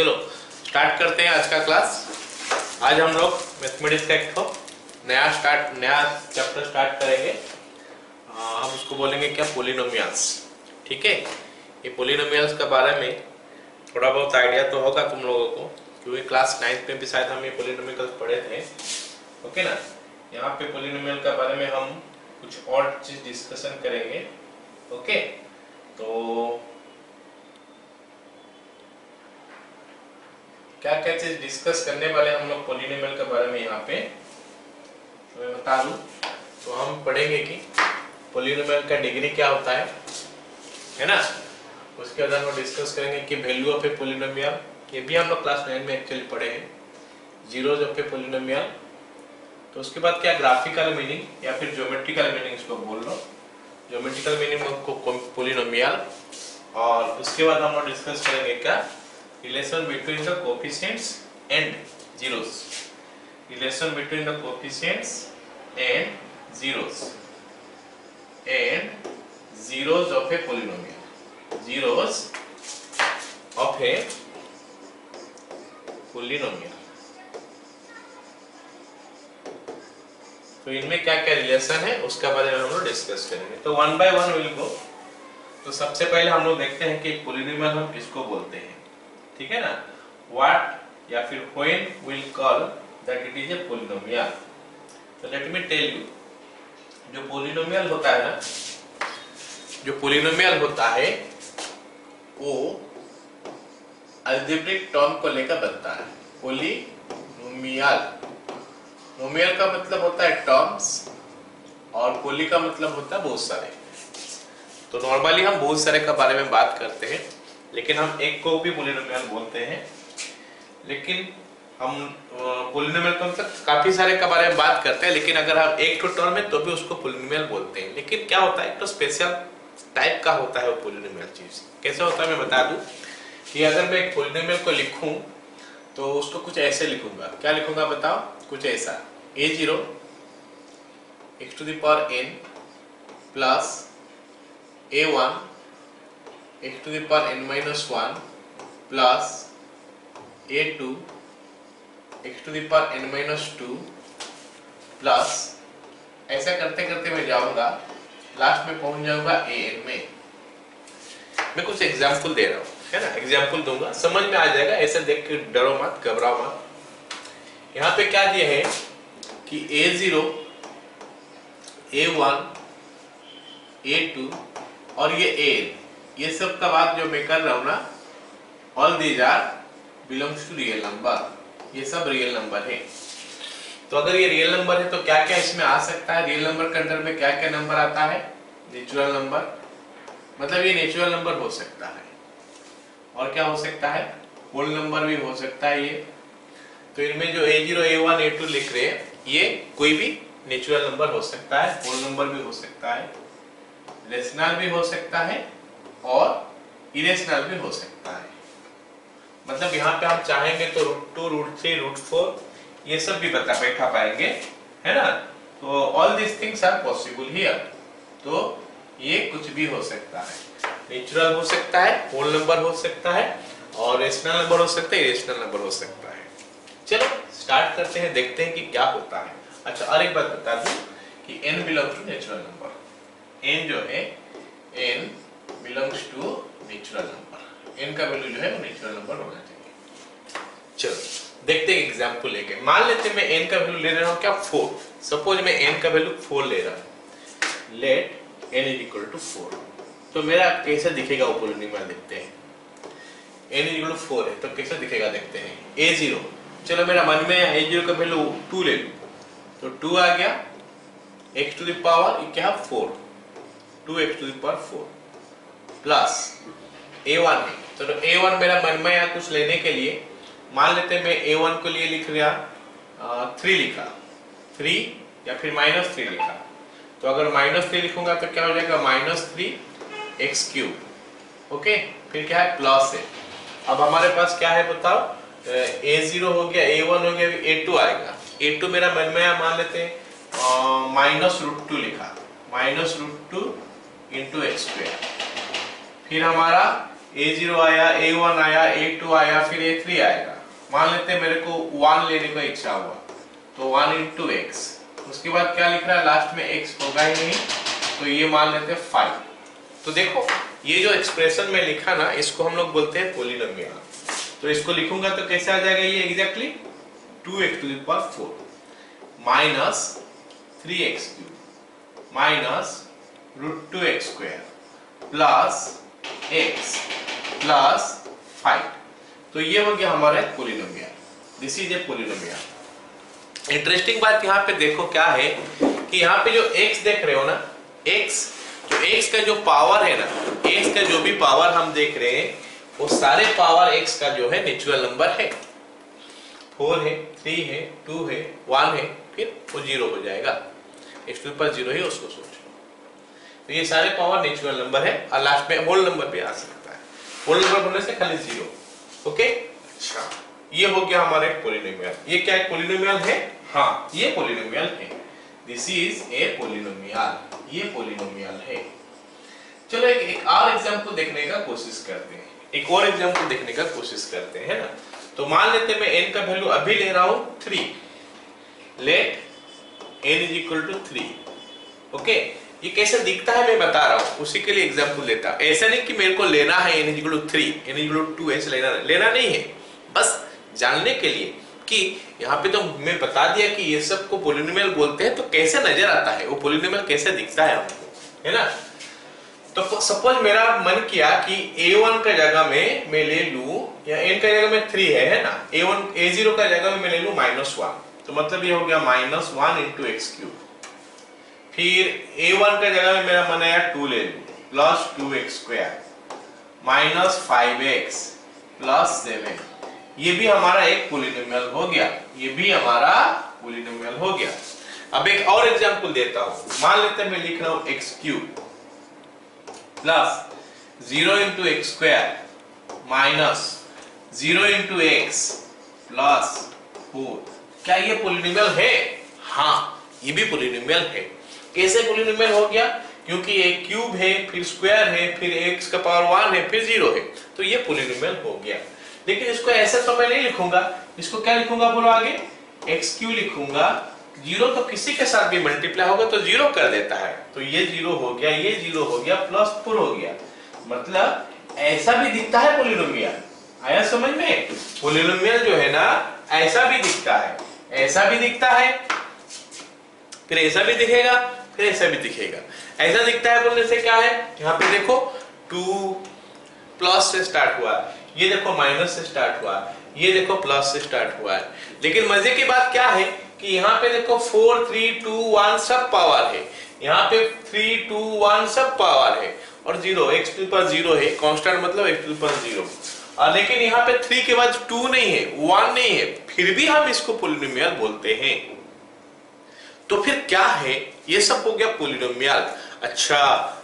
चलो स्टार्ट करते हैं आज का क्लास। आज हम लोग मैथमेटिक्स का एक नया चैप्टर स्टार्ट करेंगे। हम उसको बोलेंगे क्या, पोलिनोमियल्स। ठीक है, ये पोलिनोमियल्स के बारे में थोड़ा बहुत आइडिया तो होगा तुम लोगों को, क्योंकि क्लास 9 में भी शायद हम ये पोलिनोमियल्स पढ़े थे। ओके ना, यहाँ पे पोलिनोमियल के बारे में हम कुछ और चीज डिस्कशन करेंगे। ओके, तो क्या क्या चीज डिस्कस करने वाले हम लोग पोलिनोमियल के बारे में यहाँ पे तो मैं बता दूं। तो हम पढ़ेंगे कि पोलिनोमियल का डिग्री क्या होता है ना। उसके बाद हम डिस्कस करेंगे कि वैल्यू ऑफ ए पोलिनोमियल, ये भी हम लोग क्लास 9 में एक्चुअली पढ़े हैं, जीरोज ऑफ ए पोलिनोमियल। तो उसके बाद क्या, ग्राफिकल मीनिंग या फिर ज्योमेट्रिकल मीनिंग, इसको बोल लो ज्योमेट्रिकल मीनिंग ऑफ पोलिनोमियल। और उसके बाद हम लोग डिस्कस करेंगे क्या, relation between the coefficients and zeros, relation between the coefficients and zeros of a polynomial, zeros of a polynomial। तो इनमें क्या क्या रिलेशन है उसके बारे में हम लोग डिस्कस करेंगे। तो one by one will go. तो सबसे पहले हम लोग देखते हैं कि पोलिनोमियल हम किसको बोलते हैं। ठीक है ना, व्हाट या फिर when will call that it is a polynomial. तो लेट मी टेल यू, जो पोलिनोमियल होता है ना, जो पोलिनोमियल होता है वो अलजेब्रिक टर्म को लेकर बनता है। पोलिनोमियल, नोमियल का मतलब होता है टर्म्स और पोली का मतलब होता है बहुत सारे। तो नॉर्मली हम बहुत सारे के बारे में बात करते हैं, लेकिन हम एक को भी पोलिनोमियल बोलते हैं। लेकिन हम पोलिनोमियल का मतलब काफी सारे के बारे में बात करते हैं, लेकिन अगर हम एक तो टर्म है तो भी उसको पोलिनोमियल बोलते हैं। लेकिन क्या होता है, एक तो स्पेशल टाइप का होता है वो पोलिनोमियल चीज। कैसे होता है मैं बता दूं कि अगर मैं एक पोलिनोमियल को लिखूं तो उसको कुछ ऐसे लिखूंगा। क्या लिखूंगा बताओ, कुछ ऐसा, a0 x to the power n plus a1 x to the power n minus 1 plus a2 x to the power n minus 2 plus, ऐसा करते करते मैं जाऊंगा, लास्ट में पहुंच जाऊंगा an में। मैं कुछ एग्जाम्पल दे रहा हूँ, है ना, एग्जाम्पल दूंगा, समझ में आ जाएगा। ऐसे देख के डरो मत, घबराओ मत। यहाँ पे क्या दिया है कि a0 a1 a2 और ये an, ये सब का बात जो मैं कर रहा हूं ना, all these are belongs to real number, ये सब रियल नंबर है। तो अगर ये रियल नंबर है तो क्या क्या इसमें आ सकता है, रियल नंबर के अंदर में क्या क्या नंबर आता है, नेचुरल नंबर, मतलब ये नेचुरल नंबर हो सकता है। और क्या हो सकता है, होल नंबर भी हो सकता है ये। तो इनमें जो a0 a1 a2 लिख रहे हैं, ये कोई भी नेचुरल नंबर हो सकता है, होल नंबर भी हो सकता है, रेशनल भी हो सकता है और इरेशनल भी हो सकता है। मतलब यहाँ पे हम चाहेंगे तो √2 √3 √4 ये सब भी बैठा पाएंगे, है ना। तो all this things are possible here. तो ये कुछ भी हो सकता है, नेचुरल हो सकता है, होल नंबर हो सकता है और रेशनल नंबर हो सकता है, इरेशनल नंबर हो सकता है। चलो स्टार्ट करते हैं, देखते हैं कि क्या होता है। अच्छा, और एक बात बता दूं कि n belongs to natural number. n जो है, n belongs to natural number. n का वैल्यू जो है वो नेचुरल नंबर होना चाहिए। चलो देखते हैं एग्जांपल लेके। मान लेते हैं मैं n का वैल्यू ले रहा हूं क्या, 4। सपोज मैं n का वैल्यू 4 ले रहा हूं, let n is equal to 4। तो मेरा कैसे दिखेगा वो पोलिनोमियल, देखते हैं। n इज इक्वल टू 4 है तो कैसे दिखेगा देखते हैं। a0, चलो मेरा मन में a0 का वैल्यू 2 ले लूं, तो 2 आ गया, x टू द पावर क्या 4, 2x to the power 4 plus a1 है। तो a1 मेरा मन में यहाँ कुछ लेने के लिए, मान लेते हैं मैं a1 को लिए लिख रहा 3 लिखा, 3 या फिर -3 लिखा। तो अगर -3 लिखूंगा तो क्या हो जाएगा, -3x³। ओके, फिर क्या है, प्लस है। अब हमारे पास क्या है बताओ, a0 हो गया, a1 हो गया, a2 आएगा। a2 मेरा मन में मान लेते हैं -√2 लिखा, -√2 × x²। फिर हमारा A0 आया, A1 आया, A2 आया, फिर A3 आएगा। मान लेते हैं मेरे को 1 लेने का इच्छा हुआ, तो 1 into x, उसके बाद क्या लिख रहा है लास्ट में, x होगा ही नहीं, तो ये मान लेते हैं 5। तो देखो ये जो एक्सप्रेशन में लिखा ना, इसको हम लोग बोलते हैं पोलिनोमियल। तो इसको लिखूंगा तो कैसे आ जाएगा ये exactly, 2x⁴ minus 3x³ minus √2x² plus x plus 5। तो ये हो गया हमारा polynomial, this is a polynomial. Interesting बात यहाँ पे देखो क्या है कि यहाँ पे जो x देख रहे हो ना, x का जो पावर है ना, x का जो भी पावर हम देख रहे हैं, वो सारे पावर x का जो है नेचुरल नंबर है। 4 है, 3 है, 2 है, 1 है, फिर वो 0 हो जाएगा। x⁴0 है, उसको सोचो। तो ये सारे पावर नेचुरल नंबर है, और लास्ट में होल नंबर भी आ सकता है। होल नंबर होने से खाली 0। ओके, अच्छा, ये हो गया हमारा एक पोलिनोमियल। ये क्या एक पोलिनोमियल है? हाँ, ये पोलिनोमियल है। दिस इज ए पोलिनोमियल, ये पोलिनोमियल है। चलो एक और एग्जांपल देखने का कोशिश करते हैं, एक और एग्जांपल देखने का कोशिश करते हैं, है ना। तो मान लेते हैं मैं n का वैल्यू अभी ले रहा हूं 3, लेट n = 3। ओके, ये कैसे दिखता है मैं बता रहा हूं, उसी के लिए एग्जांपल लेता। ऐसा नहीं कि मेरे को लेना है n = 3, n = 2 ऐसे लेना नहीं है, बस जानने के लिए कि यहाँ पे तो मैं बता दिया कि ये सब को पोलिनोमियल बोलते हैं, तो कैसे नजर आता है वो पोलिनोमियल, कैसे दिखता है हमको, है ना। तो सपोज मेरा मन किया कि a1 का जगह में मैं ले लूं, या n का जगह में 3 है ना, a0 का जगह में मैं ले लूं -1, तो मतलब ये हो गया -1 × x³। फिर a1 का जगह में मेरा मन आया 2 ले लूं, plus 2x² minus 5x plus 7। ये भी हमारा एक पोलिनोमियल हो गया, ये भी हमारा पोलिनोमियल हो गया। अब एक और एग्जांपल देता हूं। मान लेते हैं मैं लिख रहा हूं x³ plus 0 × x² minus 0 × x plus 4। क्या ये पोलिनोमियल है? हाँ, ये भी पोलिनोमियल है। कैसे पोलिनोमियल हो गया? क्योंकि एक क्यूब है, फिर स्क्वायर है, फिर x का पावर 1 है, फिर 0 है, तो ये पोलिनोमियल हो गया। लेकिन इसको ऐसे तो मैं नहीं लिखूंगा, इसको क्या लिखूंगा बोलो आगे, x³ लिखूंगा। 0 तो किसी के साथ भी मल्टीप्लाई होगा तो 0 कर देता है, तो ये 0 हो गया, ये 0 हो गया, प्लस 4 हो गया। मतलब ऐसा भी दिखता है पोलिनोमियल। आया समझ में? पोलिनोमियल जो है ना, ऐसा भी दिखता है, ऐसा भी दिखता है, फिर ऐसा भी दिखेगा, फिर ऐसा भी दिखेगा। ऐसा दिखता है बोलने से क्या है, यहाँ पे देखो 2 प्लस से स्टार्ट हुआ, ये देखो माइनस से स्टार्ट हुआ, ये देखो प्लस से स्टार्ट हुआ है। लेकिन मजे की बात क्या है कि यहाँ पे देखो 4 3 2 1 सब पावर है, यहाँ पे 3 2 1 सब पावर है, और 0 x⁴0 है, कांस्टेंट मतलब x⁴0। लेकिन यहाँ पे 3 के बाद 2 नहीं है, 1 नहीं है, फिर भी हम इसको पोलिनोमियल बोलते हैं। तो फिर क्या है, ये सब हो गया पोलिनोमियल। अच्छा,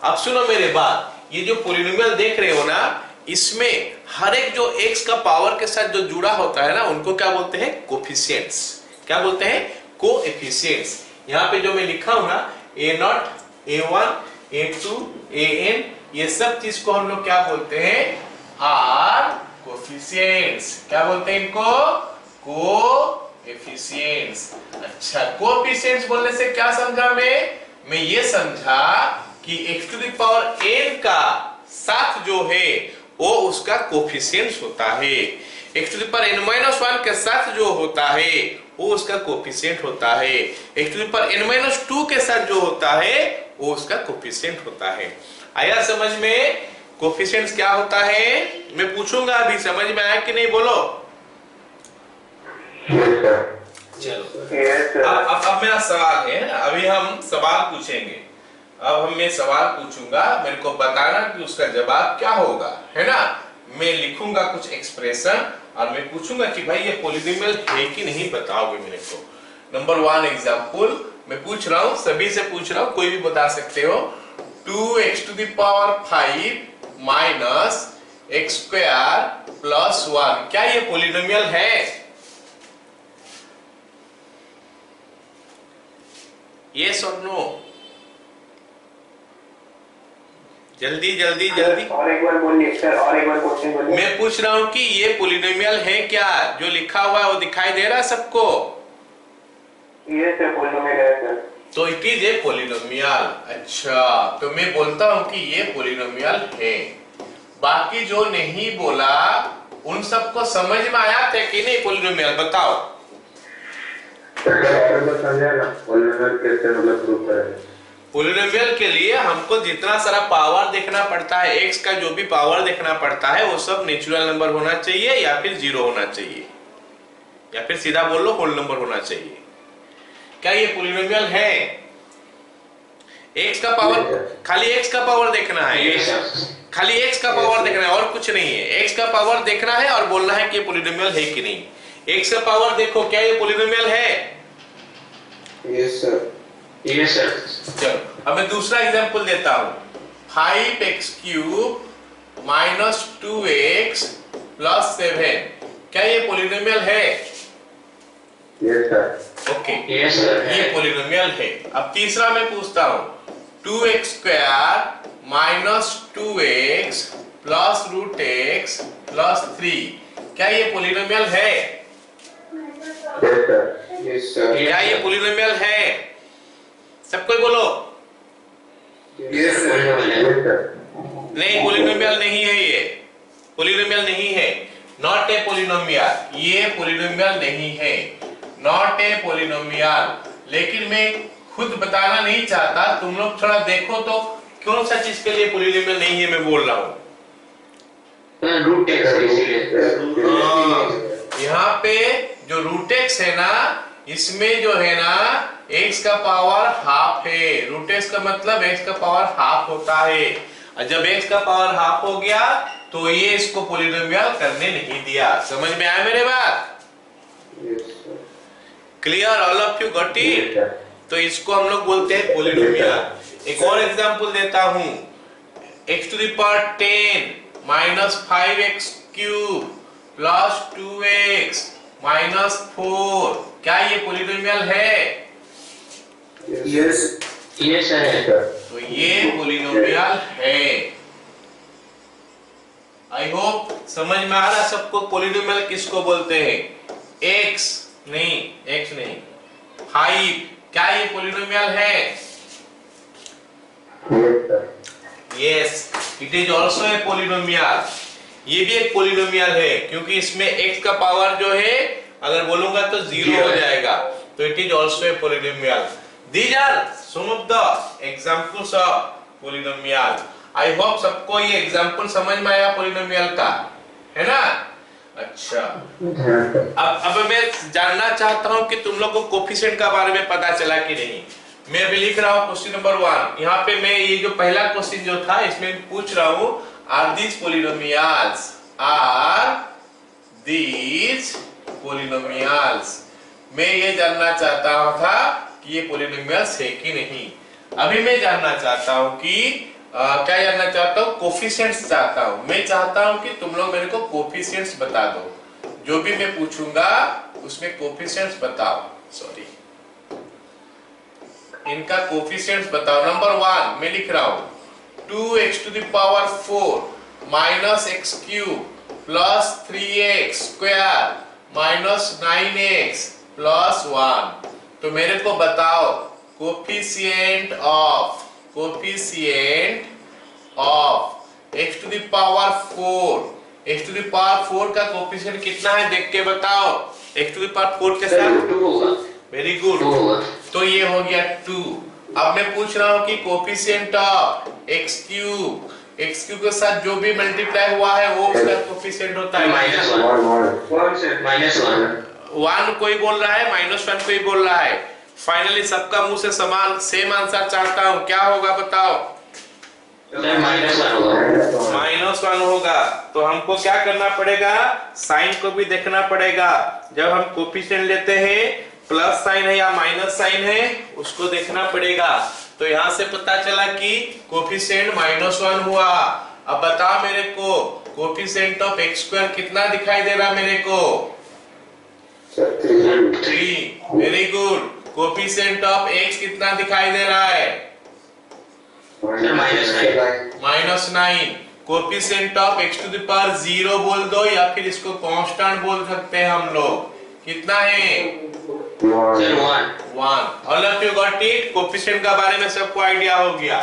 अब सुनो मेरे बात, ये जो पोलिनोमियल देख रहे हो ना, इसमें हर एक जो x का पावर के साथ जो जुड़ा होता है ना, उनको क्या बोलते हैं, कोफिशिएंट्स। क्या बोलते हैं, कोएफिशिएंट्स। यहाँ पे जो मैं लिखा हूं ना, a0 a1 a2 an, ये सब चीज को हम लोग क्या बोलते हैं, आर कोफिशिएंट्स। क्या बोलते हैं इनको, कोएफिशिएंट्स। अच्छा, कोएफिशिएंट्स बोलने से क्या समझा मैं ये समझा कि x⁴n का साथ जो है वो उसका कोफिशिएंट्स होता है, x⁻n−1 के साथ जो होता है वो उसका कोफिशिएंट होता है, x⁻n−2 के साथ जो होता है वो उसका कोफिशिएंट होता है। आया समझ में? कोफिशिएंट्स क्या होता है मैं पूछूंगा, अभी समझ में आया कि नहीं बोलो? चलो, अब मेरा सवाल है, अभी हम सवाल पूछेंगे। अब मैं सवाल पूछूंगा, मेरे को बताना कि उसका जवाब क्या होगा, है ना। मैं लिखूंगा कुछ एक्सप्रेशन और मैं पूछूंगा कि भाई ये पोलिनोमियल है कि नहीं, बताओगे मेरे को। नंबर 1 एग्जांपल मैं पूछ रहा हूं, सभी से पूछ रहा हूं, कोई भी बता सकते हो। 2x⁵ माइनस x² प्लस 1, क्या ये पोलिनोमियल है? Yes or no? जल्दी जल्दी जल्दी। और एक बार बोलिए सर, और एक बार क्वेश्चन बोलिए। मैं पूछ रहा हूँ कि ये पॉलिनोमियल है क्या? जो लिखा हुआ है वो दिखाई दे रहा है सबको? ये सर पॉलिनोमियल है सर। तो इट इज ए पॉलिनोमियल। अच्छा, तो मैं बोलता हूँ कि ये पॉलिनोमियल है। बाकी जो नहीं बोला उन सबको समझ में आया था कि नहीं पॉलिनोमियल? बताओ। पॉलिनोमियल कैसे मतलब प्रूव करें? पॉलिनोमियल के लिए हमको जितना सारा पावर देखना पड़ता है, एक्स का जो भी पावर देखना पड़ता है वो सब नेचुरल नंबर होना चाहिए या फिर जीरो होना चाहिए, या फिर सीधा बोल लो होल नंबर होना चाहिए। क्या ये पॉलिनोमियल है? एक्स का पावर, खाली एक्स का पावर देखना है, खाली एक्स का पावर देखना है और कुछ नहीं है। एक्स का पावर देखना है और बोलना है कि ये पॉलिनोमियल है कि नहीं। एक्स का पावर देखो, क्या ये पॉलिनोमियल है? Yes sir. Yes sir. चलो अब मैं दूसरा एग्जांपल देता हूं। 5x³ माइनस 2x प्लस 7, क्या ये पॉलिनोमियल है? Yes sir. Okay, yes sir, ये पॉलिनोमियल है। अब तीसरा मैं पूछता हूं, 2x² minus 2x plus √x plus 3, क्या ये पॉलिनोमियल है? Yes sir. Yes sir. क्या ये पॉलिनोमियल है? सब कोई बोलो। Yes sir. नहीं, पॉलिनोमियल नहीं है ये, पॉलिनोमियल नहीं है। नॉट ए पॉलिनोमियल, ये पॉलिनोमियल नहीं है, नॉट ए पॉलिनोमियल। लेकिन मैं खुद बताना नहीं चाहता, तुम लोग थोड़ा देखो तो कौन सा चीज के लिए पॉलिनोमियल नहीं है मैं बोल रहा हूँ। यहाँ पे जो √x है ना, इसमें जो है ना x का पावर हाफ है। √x का मतलब x का पावर हाफ होता है, और जब x का पावर हाफ हो गया तो ये इसको पॉलिनोमियल करने नहीं दिया। समझ में आया मेरे बात? Clear? All of you got it? तो इसको हम लोग बोलते हैं पॉलिनोमियल। एक और एग्जांपल देता हूं, x⁻10 minus 5x³ plus 2x minus 4, क्या ये पॉलिनोमियल है? यस। Yes sir. तो ये पॉलिनोमियल है। आई होप समझ में आ रहा सबको पॉलिनोमियल किसको बोलते हैं? x नहीं, 5, क्या ये पॉलिनोमियल है? Yes, it is also a polynomial. ये भी एक पॉलिनोमियल है, क्योंकि इसमें x का पावर जो है अगर बोलूंगा तो 0 हो जाएगा, तो it is also a polynomial. These are some of the examples of polynomial. I hope सबको ये एग्जांपल समझ में आया पॉलिनोमियल का, है ना? अच्छा, अब मैं जानना चाहता हूं कि तुम लोग को कोफिशिएंट का बारे में पता चला कि नहीं। मैं अभी लिख रहा हूं क्वेश्चन नंबर 1। यहाँ पे मैं ये जो पहला क्वेश्चन जो था इसमें पूछ रहा हूं, are these polynomials, are these polynomials. मैं ये जानना चाहता था कि ये पॉलिनोमियल्स है कि नहीं। अभी मैं जानना चाहता हूं कि क्या जानना चाहता हूं? कोफिशिएंट्स चाहता हूं। मैं चाहता हूं कि तुम लोग मेरे को कोफिशिएंट्स बता दो। जो भी मैं पूछूंगा उसमें कोफिशिएंट्स बताओ। सॉरी, इनका कोफिशिएंट्स बताओ। नंबर 1 मैं लिख रहा हूं, 2x⁴ minus x³ plus 3x² minus 9x plus 1। तो मेरे को बताओ कोफिशिएंट ऑफ x⁴। x⁴ का कोफिशिएंट कितना है देख के बताओ। x⁴ के साथ 2 होगा। वेरी गुड, तो ये हो गया 2। अब मैं पूछ रहा हूं कि कोफिशिएंट ऑफ x³ के साथ जो भी मल्टीप्लाई हुआ है वो उसका कोफिशिएंट होता है -1 कोई बोल रहा है, -1 कोई बोल रहा है। फाइनली सबका मुंह से समान सेम आंसर चाहता हूं, क्या होगा बताओ? -1 होगा। तो हमको क्या करना पड़ेगा? साइन को भी देखना पड़ेगा। जब हम कोफिशिएंट लेते हैं, प्लस साइन है या माइनस साइन है उसको देखना पड़ेगा। तो यहाँ से पता चला कि कोफिशिएंट -1 हुआ। अब बताओ मेरे को कोफिशिएंट ऑफ x² कितना दिखाई दे रहा मेरे को? 3। Very good. Coefficient of x कितना दिखाई दे रहा है? -9। -9 coefficient of x to the power 0 बोल दो या फिर इसको कांस्टेंट बोल सकते हैं हम लोग। कितना है? Sir, 1. 1। All of you got it? Coefficient का बारे में सबको आइडिया हो गया।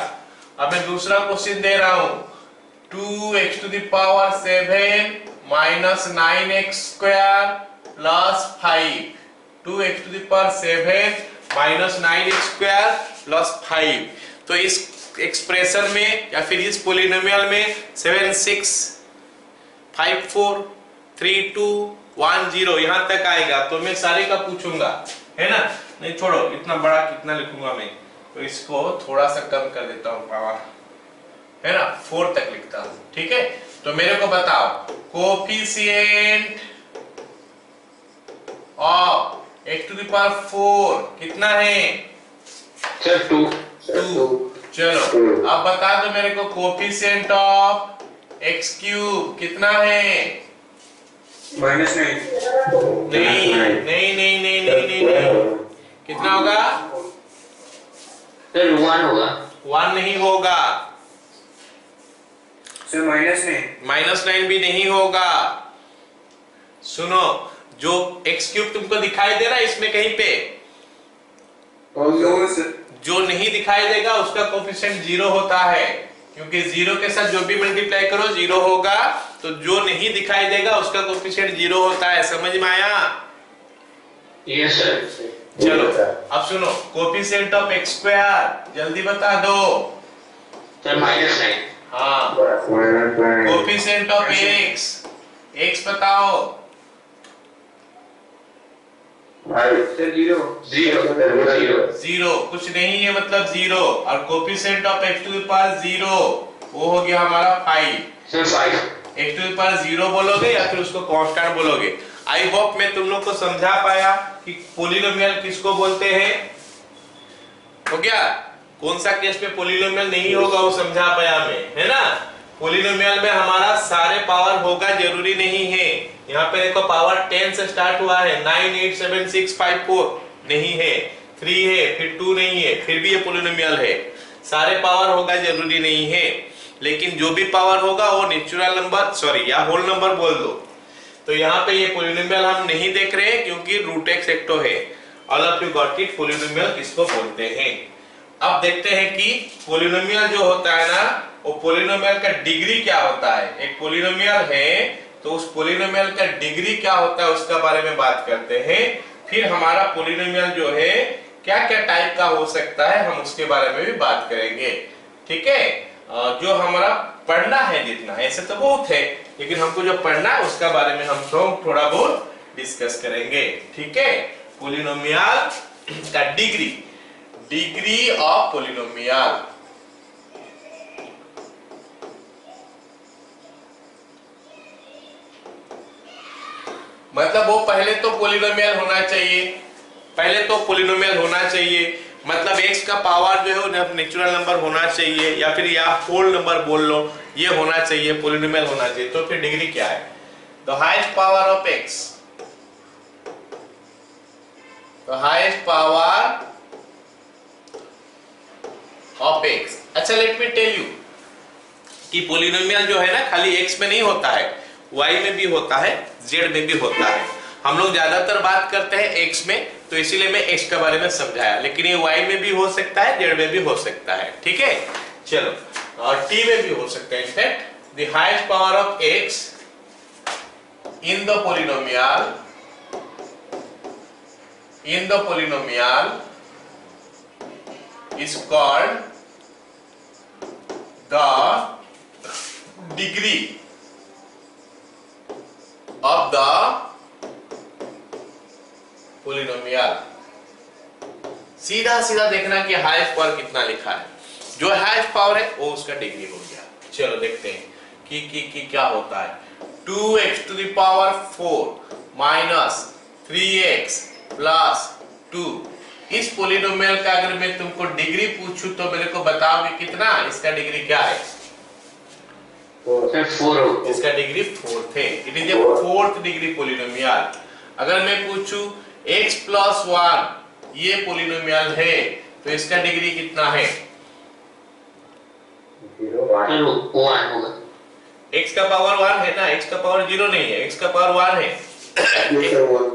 अब मैं दूसरा क्वेश्चन दे रहा हूं, 2x to the power 7 minus 9x square plus 5। 2x to the power 7 minus 9x square plus 5। तो इस एक्सप्रेशन में या फिर इस पोलिनोमियल में 7 6 5 4 3 2 1 0 यहां तक आएगा। तो मैं सारे का पूछूंगा, है ना? नहीं छोड़ो, इतना बड़ा कितना लिखूंगा मैं, तो इसको थोड़ा सा कम कर देता हूं पावर, है ना? 4 तक लिखता हूं। ठीक है, तो मेरे को बताओ coefficient of x to the power 4 कितना है? Sir, 2. 2। चलो अब बता दो मेरे को कोफिशिएंट ऑफ x क्यूब कितना है? -9। नहीं नहीं नहीं नहीं नहीं नहीं, नहीं। कितना होगा? Sir, 1 होगा। 1 नहीं होगा, सर -9 -9 भी नहीं होगा। सुनो, जो x क्यूब तुमको दिखाई दे रहा है इसमें कहीं पे, नो सर। जो नहीं दिखाई देगा उसका कोफिशिएंट 0 होता है, क्योंकि 0 के साथ जो भी मल्टीप्लाई करो 0 होगा। तो जो नहीं दिखाई देगा उसका कोफिशिएंट 0 होता है। समझ में आया? Yes, sir. चलो अब सुनो, कोफिशिएंट ऑफ x स्क्वायर जल्दी बता दो। Sir, -9. हाँ, कोफिशिएंट ऑफ x बताओ। सर 0। 0 कुछ नहीं है, मतलब 0। और coefficient of x to the power 0 वो हो गया हमारा 5। Sir, 5. x to the power 0 बोलोगे या फिर उसको कांस्टेंट बोलोगे। आई होप मैं तुम लोग को समझा पाया कि पोलिनोमियल किसको बोलते हैं। हो गया? कौन सा केस में पोलिनोमियल नहीं होगा वो समझा पाया मैं, है ना? पोलिनोमियल में हमारा सारे पावर होगा जरूरी नहीं है। यहाँ पे देखो पावर 10 से स्टार्ट हुआ है, 9 8 7 6 5 4 नहीं है, 3 है, फिर 2 नहीं है, फिर भी ये पोलिनोमियल है। सारे पावर होगा जरूरी नहीं है, लेकिन जो भी पावर होगा वो नेचुरल नंबर सॉरी या होल नंबर बोल दो। तो यहाँ पे ये पोलिनोमियल हम नहीं देख रहे हैं क्योंकि रूट एक्स एक्टो है। All of you got it? Polynomial किसको बोलते हैं? अब देखते हैं कि पोलिनोमियल जो होता है ना, वो पोलिनोमियल का डिग्री क्या होता है। एक पोलिनोमियल है तो उस पोलिनोमियल का डिग्री क्या होता है उसका बारे में बात करते हैं। फिर हमारा पोलिनोमियल जो है क्या क्या टाइप का हो सकता है हम उसके बारे में भी बात करेंगे। ठीक है, जो हमारा पढ़ना है जितना, ऐसे तो बहुत है लेकिन हमको जो पढ़ना है उसका बारे में हम थोड़ा बहुत डिस्कस करेंगे। ठीक है, पोलिनोमियल का डिग्री ऑफ पोलिनोमियल। मतलब वो पहले तो पोलिनोमियल होना चाहिए, मतलब x का पावर जो है वो नेचुरल नंबर होना चाहिए या फिर या होल नंबर बोल लो, ये होना चाहिए, पोलिनोमियल होना चाहिए। तो फिर डिग्री क्या है? The highest power of x, the highest power of x। अच्छा, लेट मी टेल यू कि पोलिनोमियल जो है ना खाली x में नहीं होता है, y में भी होता है, z में भी होता है। हम लोग ज्यादातर बात करते हैं x में, तो इसीलिए मैं x के बारे में समझाया, लेकिन ये y में भी हो सकता है, z में भी हो सकता है। ठीक है, चलो, और t में भी हो सकता है। In fact the highest power of x in the polynomial is called the degree of the polynomial। सीधा सीधा देखना कि हाईएस्ट पावर कितना लिखा है, जो हाईएस्ट पावर है वो उसका डिग्री हो गया। चलो देखते हैं कि क्या होता है। 2x to the power 4 minus 3x plus 2, इस पोलिनोमियल का अगर मैं तुमको डिग्री पूछूं तो मेरे को बताओगे कितना? इसका डिग्री क्या है? 4। इसका डिग्री 4 है। It is a 4th degree polynomial. अगर मैं पूछूं x plus 1 ये पोलिनोमियल है तो इसका डिग्री कितना है? 0 सर 1 होगा। x का पावर 1 है ना, x का पावर 0 नहीं है, x का पावर 1 है। Yes sir, 1.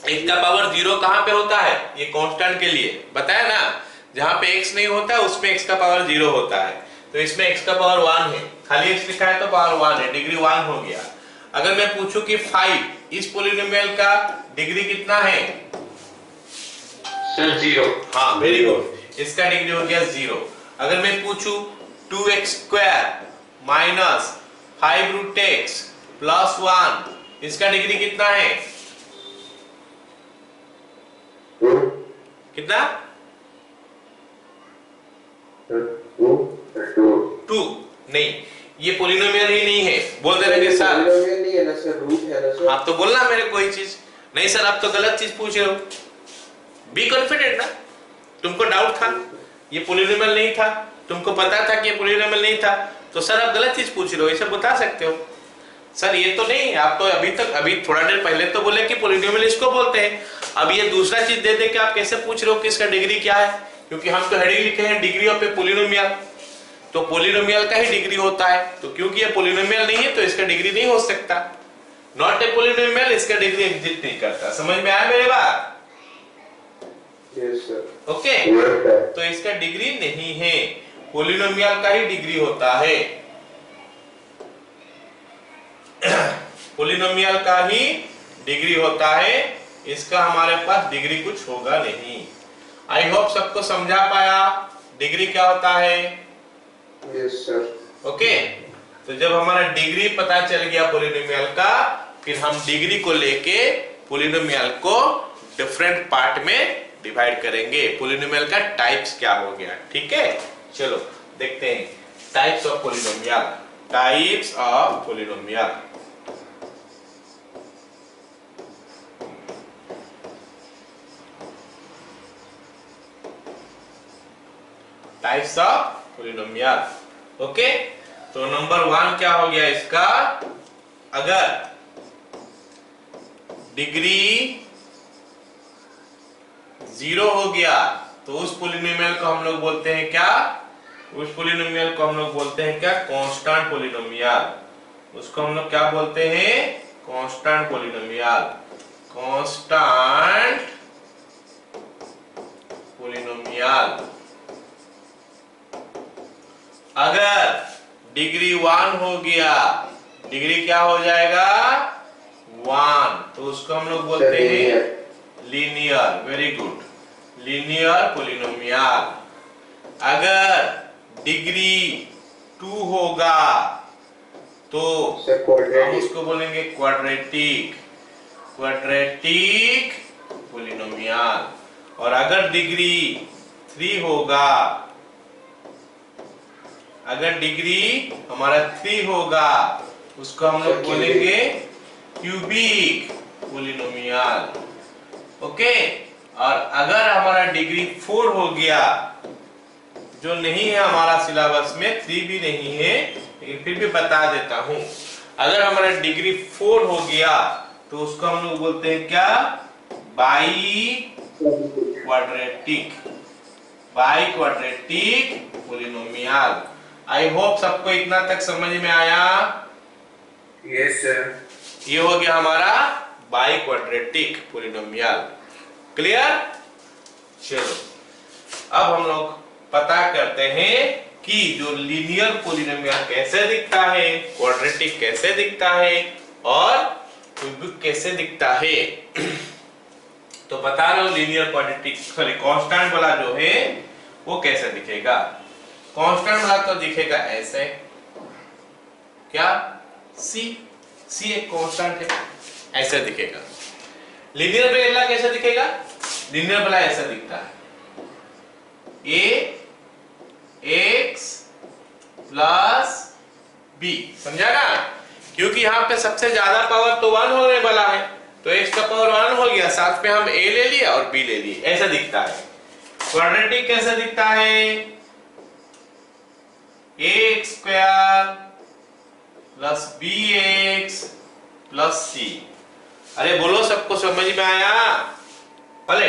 x का पावर 0 कहाँ पे होता है? ये कांस्टेंट के लिए बताया ना, जहाँ पे x नहीं होता उसमें x का पावर 0 होता है। तो इसमें x का पावर 1 है, खाली x लिखा है तो पावर 1 है, डिग्री 1 हो गया। अगर मैं पूछूं कि 5 इस पोलिनोमियल का डिग्री कितना है? सर 0। हाँ वेरी गुड, इसका डिग्री हो गया 0। अगर मैं पूछूं 2x² माइनस 5√x प्लस 1 इसका डिग्री कितना है? कितना? 2 नहीं, ये पोलिनोमियल ही नहीं है। बोल दे रहे सर पोलिनोमियल नहीं है ना सर, रूट है ना सर। आप तो बोलना मेरे कोई चीज नहीं सर, आप तो गलत चीज पूछ रहे हो। बी कॉन्फिडेंट ना, तुमको डाउट था ये पोलिनोमियल नहीं था, तुमको पता था कि ये पोलिनोमियल नहीं था, तो सर आप गलत चीज पूछ रहे हो, ऐसे बता सकते हो। सर ये तो नहीं, आप तो अभी थोड़ा देर पहले तो बोले कि पोलिनोमियल इसको बोलते हैं, अब ये दूसरा चीज दे दे कि आप कैसे पूछ रहे हो कि इसका डिग्री क्या है? क्योंकि हम तो हेडिंग लिखे हैं डिग्री ऑफ ए पोलिनोमियल, तो पोलिनोमियल का ही डिग्री होता है, तो क्योंकि ये पोलिनोमियल नहीं है तो इसका डिग्री नहीं हो सकता। नॉट ए पोलिनोमियल, इसका डिग्री एग्जिस्ट नहीं करता। समझ में आया मेरे बात? Yes sir. ओके, तो इसका डिग्री नहीं है, पोलिनोमियल का ही डिग्री होता है। पोलिनोमियल का ही डिग्री होता है, इसका हमारे पास डिग्री कुछ होगा नहीं। आई होप सबको समझा पाया डिग्री क्या होता है। Yes sir. ओके, तो जब हमारा डिग्री पता चल गया पोलिनोमियल का, फिर हम डिग्री को लेके पोलिनोमियल को डिफरेंट पार्ट में डिवाइड करेंगे। पोलिनोमियल का टाइप्स क्या हो गया, ठीक है। चलो देखते हैं types of polynomial. Types of polynomial, types of polynomial. Okay, तो नंबर 1 क्या हो गया इसका? अगर डिग्री 0 हो गया तो उस पोलिनोमियल को हम लोग बोलते हैं क्या? उस पोलिनोमियल को हम लोग बोलते हैं क्या? Constant polynomial. उसको हम लोग क्या बोलते हैं? Constant polynomial. Constant polynomial. अगर डिग्री 1 हो गया, डिग्री क्या हो जाएगा? 1, तो उसको हम लोग बोलते हैं linear. Very good, linear polynomial. अगर डिग्री 2 होगा तो हम उसको बोलेंगे क्वाड्रेटिक, क्वाड्रेटिक पोलिनोमियल। और अगर डिग्री 3 होगा, अगर डिग्री हमारा 3 होगा उसको हम लोग बोलेंगे क्यूबिक पोलिनोमियल। ओके, और अगर हमारा डिग्री 4 हो गया, जो नहीं है हमारा सिलेबस में, 3 भी नहीं है लेकिन फिर भी बता देता हूं, अगर हमारा डिग्री 4 हो गया तो उसको हम लोग बोलते हैं क्या? By quadratic, by quadratic polynomial. I hope सबको इतना तक समझ में आया। Yes sir. ये हो गया हमारा बाई क्वाड्रेटिक पोलिनोमियल। क्लियर? चलो अब हम लोग पता करते हैं कि जो लीनियर पोलिनोमियल कैसे दिखता है, क्वाड्रेटिक कैसे दिखता है और क्यूबिक कैसे दिखता है। तो बता रहे हो लीनियर क्वाड्रेटिक सॉरी कांस्टेंट वाला जो है वो कैसे दिखेगा। कांस्टेंट वाला तो दिखेगा ऐसे, क्या? सी एक कांस्टेंट है, ऐसे दिखेगा। लीनियर वाला कैसे दिखेगा? लीनियर वाला ऐसा दिखता है, a x प्लस b। समझा ना? क्योंकि यहाँ पे सबसे ज्यादा पावर तो 1 होने वाला है, तो x का पावर 1 हो गया, साथ में हम a ले लिया और b ले लिए, ऐसा दिखता है। क्वाड्रेटिक कैसे दिखता है? ax² plus bx plus c। अरे बोलो सबको समझ में आया? भले,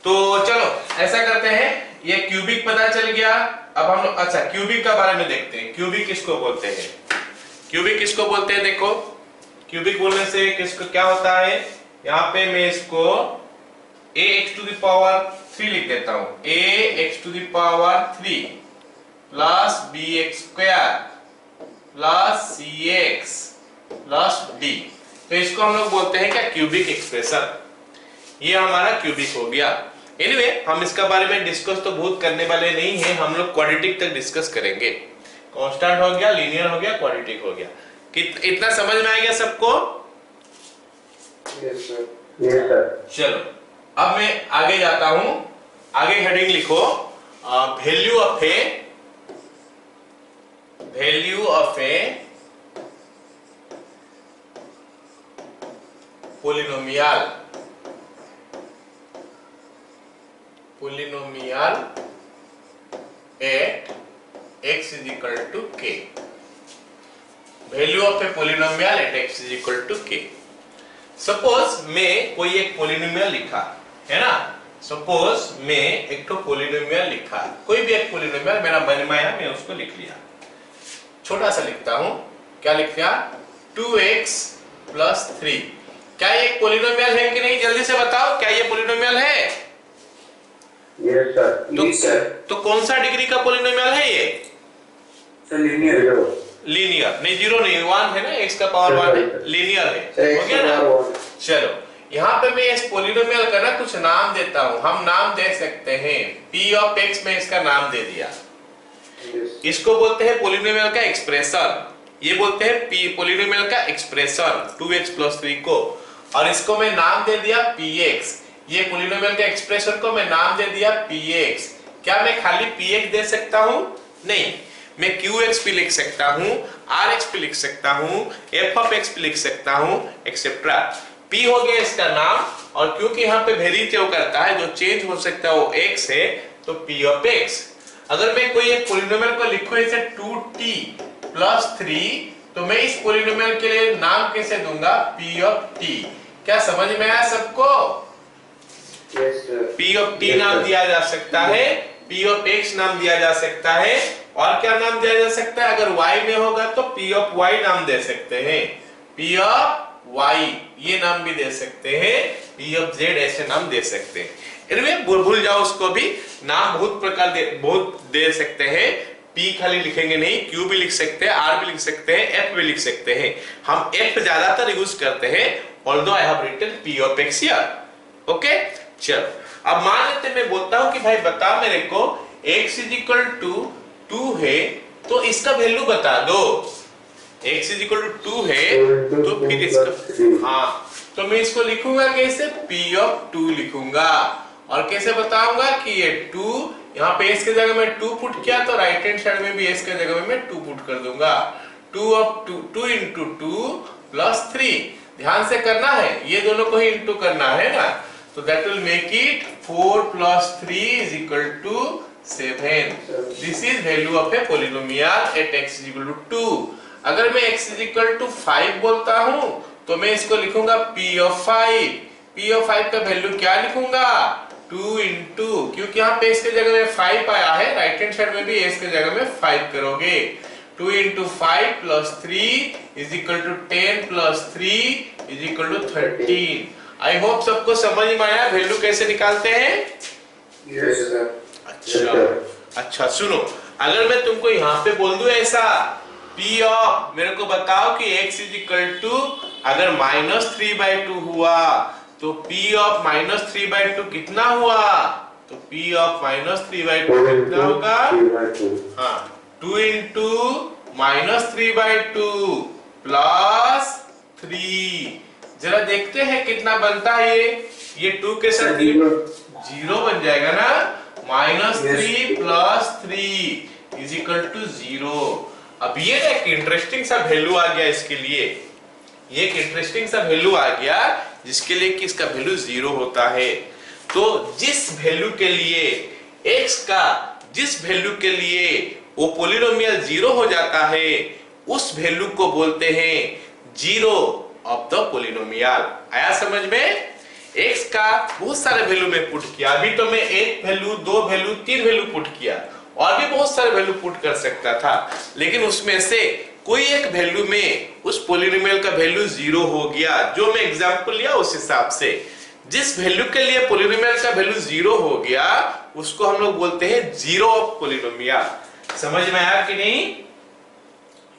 तो चलो ऐसा करते हैं, ये क्यूबिक पता चल गया, अब हम लोग अच्छा क्यूबिक का बारे में देखते हैं। क्यूबिक किसको बोलते हैं? क्यूबिक किसको बोलते हैं? देखो क्यूबिक बोलने से किसको क्या होता है, यहाँ पे मैं इसको ax टू द पावर 3 लिख देता हूं, ax to the power 3 plus bx square plus cx plus d। तो इसको हम लोग बोलते हैं क्या? Cubic expression. ये हमारा क्यूबिक हो गया। एनीवे हम इसका बारे में डिस्कस तो बहुत करने वाले नहीं है, हम लोग क्वाड्रेटिक तक डिस्कस करेंगे। कांस्टेंट हो गया, लीनियर हो गया, क्वाड्रेटिक हो गया। इतना समझ में आ गया सबको? Yes sir. Yes sir. चलो अब मैं आगे जाता हूं। आगे हेडिंग लिखो value of a polynomial at x is equal to k। Value of a polynomial at x is equal to k। Suppose मैं कोई एक पोलिनोमियल लिखा है ना, सपोज मैं एक तो पोलिनोमियल लिखा, कोई भी एक पोलिनोमियल मेरा मन में आया, मैं उसको लिख लिया। छोटा सा लिखता हूं, क्या लिख दिया? 2x plus 3। क्या ये एक पोलिनोमियल है कि नहीं? जल्दी से बताओ, क्या ये पोलिनोमियल है? Yes sir. Yes sir. तो कौन सा डिग्री का पोलिनोमियल है ये? Sir linear. लीनियर नहीं, 0 नहीं, 1 है ना, x का पावर 1 है, लीनियर है, हो गया ना? चलो यहाँ पे मैं इस पोलिनोमियल का ना कुछ नाम देता हूँ। हम नाम दे सकते हैं p ऑफ x, में इसका नाम दे दिया। Yes. इसको बोलते हैं पोलिनोमियल का एक्सप्रेशन। ये बोलते हैं पोलिनोमियल का एक्सप्रेशन 2x प्लस 3 को, और इसको मैं नाम दे दिया px। ये पोलिनोमियल के एक्सप्रेशन को मैं नाम दे दिया px। क्या मैं खाली px दे सकता हूं? नहीं, मैं qx भी लिख सकता हूं, rx भी लिख सकता हूं, f ऑफ x भी लिख सकता हूं, एक्सेट्रा। p हो गया इसका नाम, और क्योंकि यहाँ पे वेरी करता है, जो चेंज हो सकता है वो x है, तो p ऑफ x। अगर मैं कोई एक पोलिनोमियल को लिखूं इसे 2t प्लस 3, तो मैं इस पोलिनोमियल के लिए नाम कैसे दूंगा? p of t। क्या समझ में आया सबको? Yes sir. p of t नाम दिया जा सकता है, p ऑफ x नाम दिया जा सकता है, और क्या नाम दिया जा सकता है? अगर y में होगा तो p ऑफ y नाम दे सकते हैं, p ऑफ y ये नाम भी दे सकते हैं, p ऑफ z ऐसे नाम दे सकते हैं। इनमें भूल जाओ उसको भी, नाम बहुत दे सकते हैं। p खाली लिखेंगे नहीं, q भी लिख सकते हैं, r भी लिख सकते हैं, f भी लिख सकते हैं। हम f ज्यादातर यूज करते हैं, although I have written p of x here. Okay चलो अब मान लेते मैं बोलता हूं कि भाई बता मेरे को x इज इक्वल टू 2 है, तो इसका वैल्यू बता दो। x इज इक्वल टू 2 है, तो फिर इसका तो मैं इसको लिखूंगा कैसे? p ऑफ 2 लिखूंगा, और कैसे बताऊंगा कि ये 2 यहाँ पे s के जगह में 2 पुट किया, तो राइट हैंड साइड में भी s के जगह में मैं 2 पुट कर दूंगा। 2 ऑफ 2 इंटू 2 प्लस 3, ध्यान से करना है, ये दोनों को ही इंटू करना है ना, तो that will make it 4 plus 3 is equal to 7। This is value of a polynomial at x is equal to 2। अगर मैं x इज इक्वल टू 5 बोलता हूं, तो मैं इसको लिखूंगा p ऑफ 5। p ऑफ 5 का वैल्यू क्या लिखूंगा? 2 इंटू, क्योंकि यहाँ पे इसके जगह में 5 आया है, राइट हैंड साइड में भी s के जगह में 5 करोगे। 2 into 5 plus 3 is equal to 10 plus 3 is equal to 13। I hope सबको समझ में आया वैल्यू कैसे निकालते हैं? Yes sir. अच्छा सुनो, अगर मैं तुमको यहाँ पे बोल दूं ऐसा p ऑफ, मेरे को बताओ कि x इज इक्वल टू, अगर -3/2 हुआ तो p ऑफ -3/2 कितना हुआ? तो p ऑफ -3/2 कितना होगा? हाँ, 2 इंटू -3/2 प्लस 3। जरा देखते हैं कितना बनता है ये 2 के साथ 0 बन जाएगा ना, -3 प्लस 3 इज इक्वल टू 0। अब ये एक इंटरेस्टिंग सा वैल्यू आ गया इसके लिए, ये एक इंटरेस्टिंग सा वैल्यू आ गया जिसके लिए कि इसका वैल्यू 0 होता है। तो जिस वैल्यू के लिए x का, जिस वैल्यू के लिए वो पोलिनोमियल 0 हो जाता है, उस वैल्यू को बोलते हैं 0 ऑफ द पोलिनोमियल। आया समझ में? x का बहुत सारे वैल्यू में पुट किया, अभी तो मैं 1 वैल्यू, 2 वैल्यू, 3 वैल्यू पुट किया, और भी बहुत सारे वैल्यू पुट कर सकता था, लेकिन उसमें से कोई एक वैल्यू में उस पोलिनोमियल का वैल्यू 0 हो गया। जो मैं एग्जांपल लिया उस हिसाब से जिस वैल्यू के लिए पोलिनोमियल का वैल्यू 0 हो गया उसको हम लोग बोलते हैं जीरो ऑफ पोलिनोमियल। समझ में आया कि नहीं?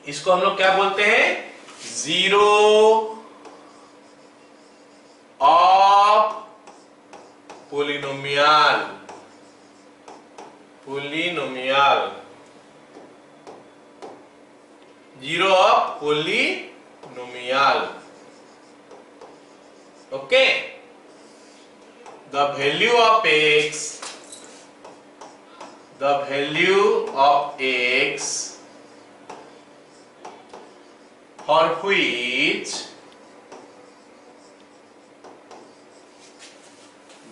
इसको हम लोग क्या बोलते हैं? Zero of polynomial. Polynomial, zero of polynomial. Okay, the value of x, the value of x for which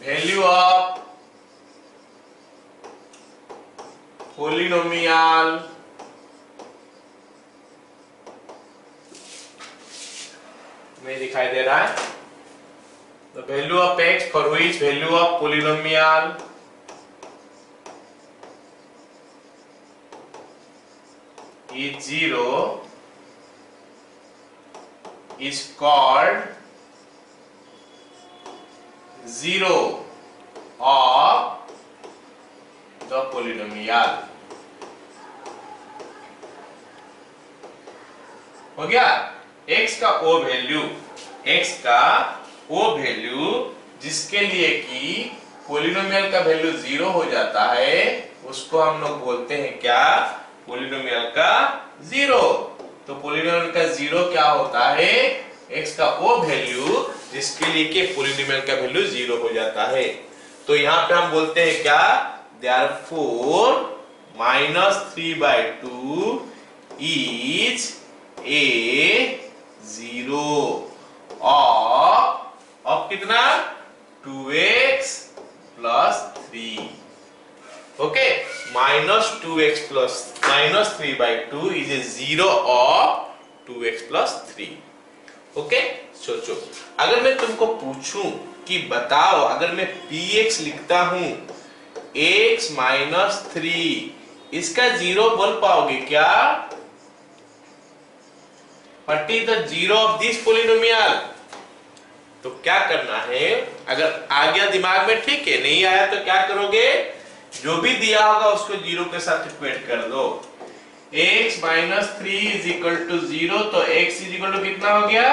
value of polynomial में दिखाई दे रहा है। The value of x for which value of polynomial is 0 is called zero of the polynomial। हो गया? x का वो value, x का वो वैल्यू जिसके लिए कि पोलिनोमियल का वैल्यू 0 हो जाता है उसको हम लोग बोलते हैं क्या? पोलिनोमियल का 0। तो पोलिनोमियल का 0 क्या होता है? x का वो वैल्यू जिसके लिए कि पोलिनोमियल का वैल्यू 0 हो जाता है। तो यहाँ पे हम बोलते हैं क्या? therefore -3/2 is a 0 of कितना? 2x plus 3। Okay, -2x plus -3/2 is a 0 of 2x plus 3। Okay, सोचो अगर मैं तुमको पूछूं कि बताओ अगर मैं px लिखता हूं x - 3 इसका 0 बोल पाओगे क्या? What is the zero of this polynomial? तो क्या करना है? अगर आ गया दिमाग में ठीक है, नहीं आया तो क्या करोगे? जो भी दिया होगा उसको 0 के साथ इक्वेट कर दो। x - 3 is equal to 0, तो x is equal to कितना हो गया?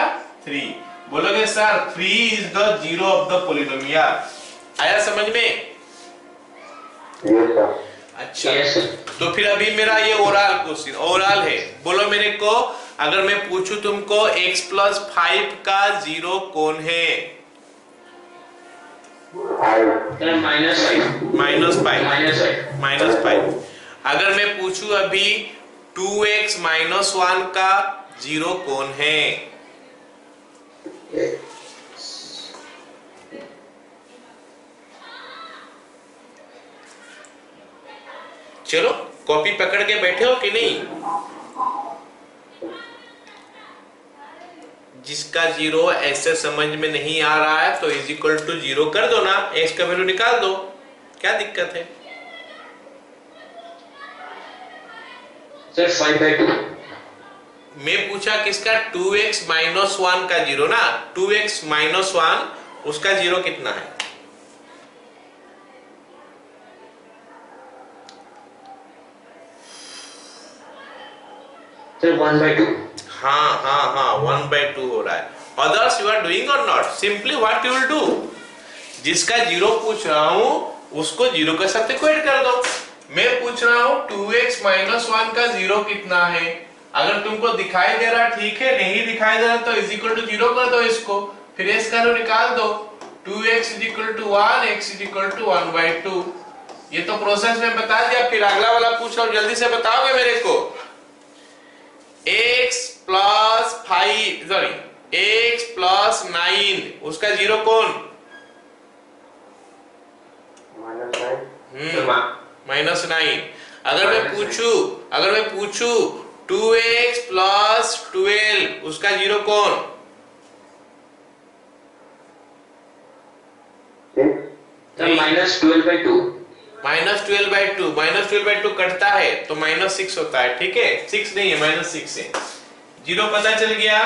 3। बोलोगे sir 3 is the zero of the polynomial। आया समझ में? Yes sir। अच्छा तो फिर अभी मेरा ये ओरल क्वेश्चन ओरल है। बोलो मेरे को, अगर मैं पूछूं तुमको x + 5 का 0 कौन है? -5। अगर मैं पूछूं अभी 2x - 1 का 0 कौन है? चलो कॉपी पकड़ के बैठे हो कि नहीं? जिसका 0 ऐसे समझ में नहीं आ रहा है तो इज इक्वल टू 0 कर दो ना, x का वैल्यू निकाल दो, क्या दिक्कत है? सर 5/2। मैं पूछा किसका? 2x - 1 का 0 ना, 2x - 1 उसका 0 कितना है? सर 1/2। हाँ 1/2 हो रहा है। अदर्स यू आर डूइंग और not? Simply what you will do, जिसका 0 पूछ रहा हूं उसको 0 के साथ इक्वेट कर दो। मैं पूछ रहा हूं 2x - 1 का 0 कितना है? अगर तुमको दिखाई दे रहा ठीक है, नहीं दिखाई दे रहा तो इज इक्वल टू 0 कर दो इसको, फिर s का निकाल दो। 2x = 1, x = 1/2। ये तो प्रोसेस में बता दिया, फिर अगला वाला पूछ रहा हूं, जल्दी से बताओगे मेरे को। x + 5 सॉरी x + 9 उसका 0 कौन? -9। अगर मैं पूछूं 2x + 12 उसका 0 कौन? सर -12/2। -12/2, -12/2 कटता है तो -6 होता है, ठीक है, 6 नहीं है, -6 है। 0 पता चल गया,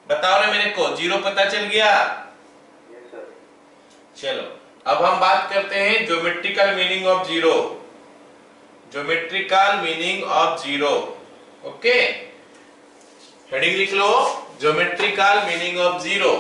बताओ ना मेरे को, 0 पता चल गया? Yes, sir. चलो अब हम बात करते हैं geometrical meaning of 0। Geometrical meaning of 0, okay, heading लिख लो, geometrical meaning of 0।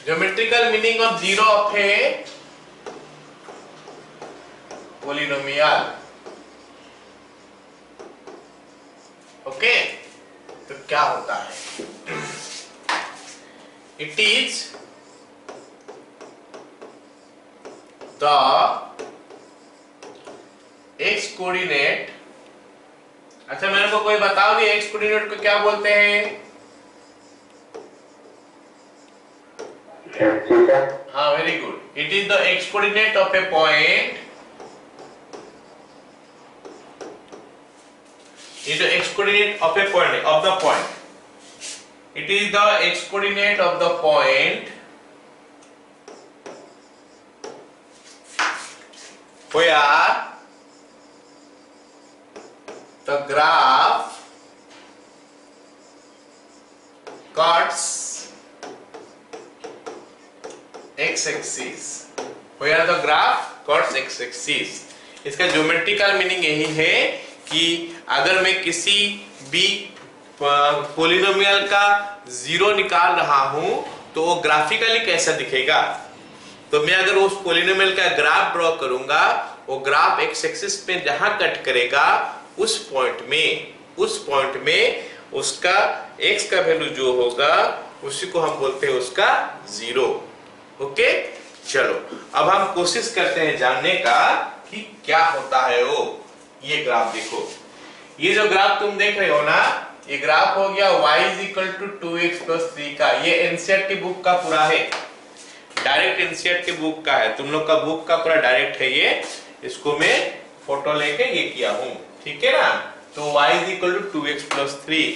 Geometrical meaning of 0 of a polynomial, okay, तो क्या होता है? It is the x coordinate, अच्छा मेरे को कोई बताओ कि एक्स कोऑर्डिनेट को क्या बोलते हैं? Theta. हाँ, very good, it is the x coordinate of A point, is the x coordinate of a point, of the point, it is the x coordinate of the point where the graph cuts x axis, where the graph cuts x axis। इसका geometrical meaning यही है कि अगर मैं किसी भी polynomial का 0 निकाल रहा हूं तो वो ग्राफिकली कैसा दिखेगा, तो मैं अगर उस पोलिनोमियल का ग्राफ ड्रॉ करूंगा, वो ग्राफ एक्स एक्सिस पे जहां कट करेगा उस पॉइंट में उसका x का वैल्यू जो होगा उसी को हम बोलते हैं उसका 0, ओके। चलो अब हम कोशिश करते हैं जानने का कि क्या होता है वो। ये ग्राफ देखो, ये जो ग्राफ तुम देख रहे हो ना, ये ग्राफ हो गया y = 2x + 3 का, ये एनसीईआरटी बुक का पूरा है, डायरेक्ट एनसीईआरटी बुक का है, तुम लोग का बुक का पूरा डायरेक्ट है ये, इसको मैं फोटो लेके ये किया हूं, ठीक है ना। तो y = 2x + 3,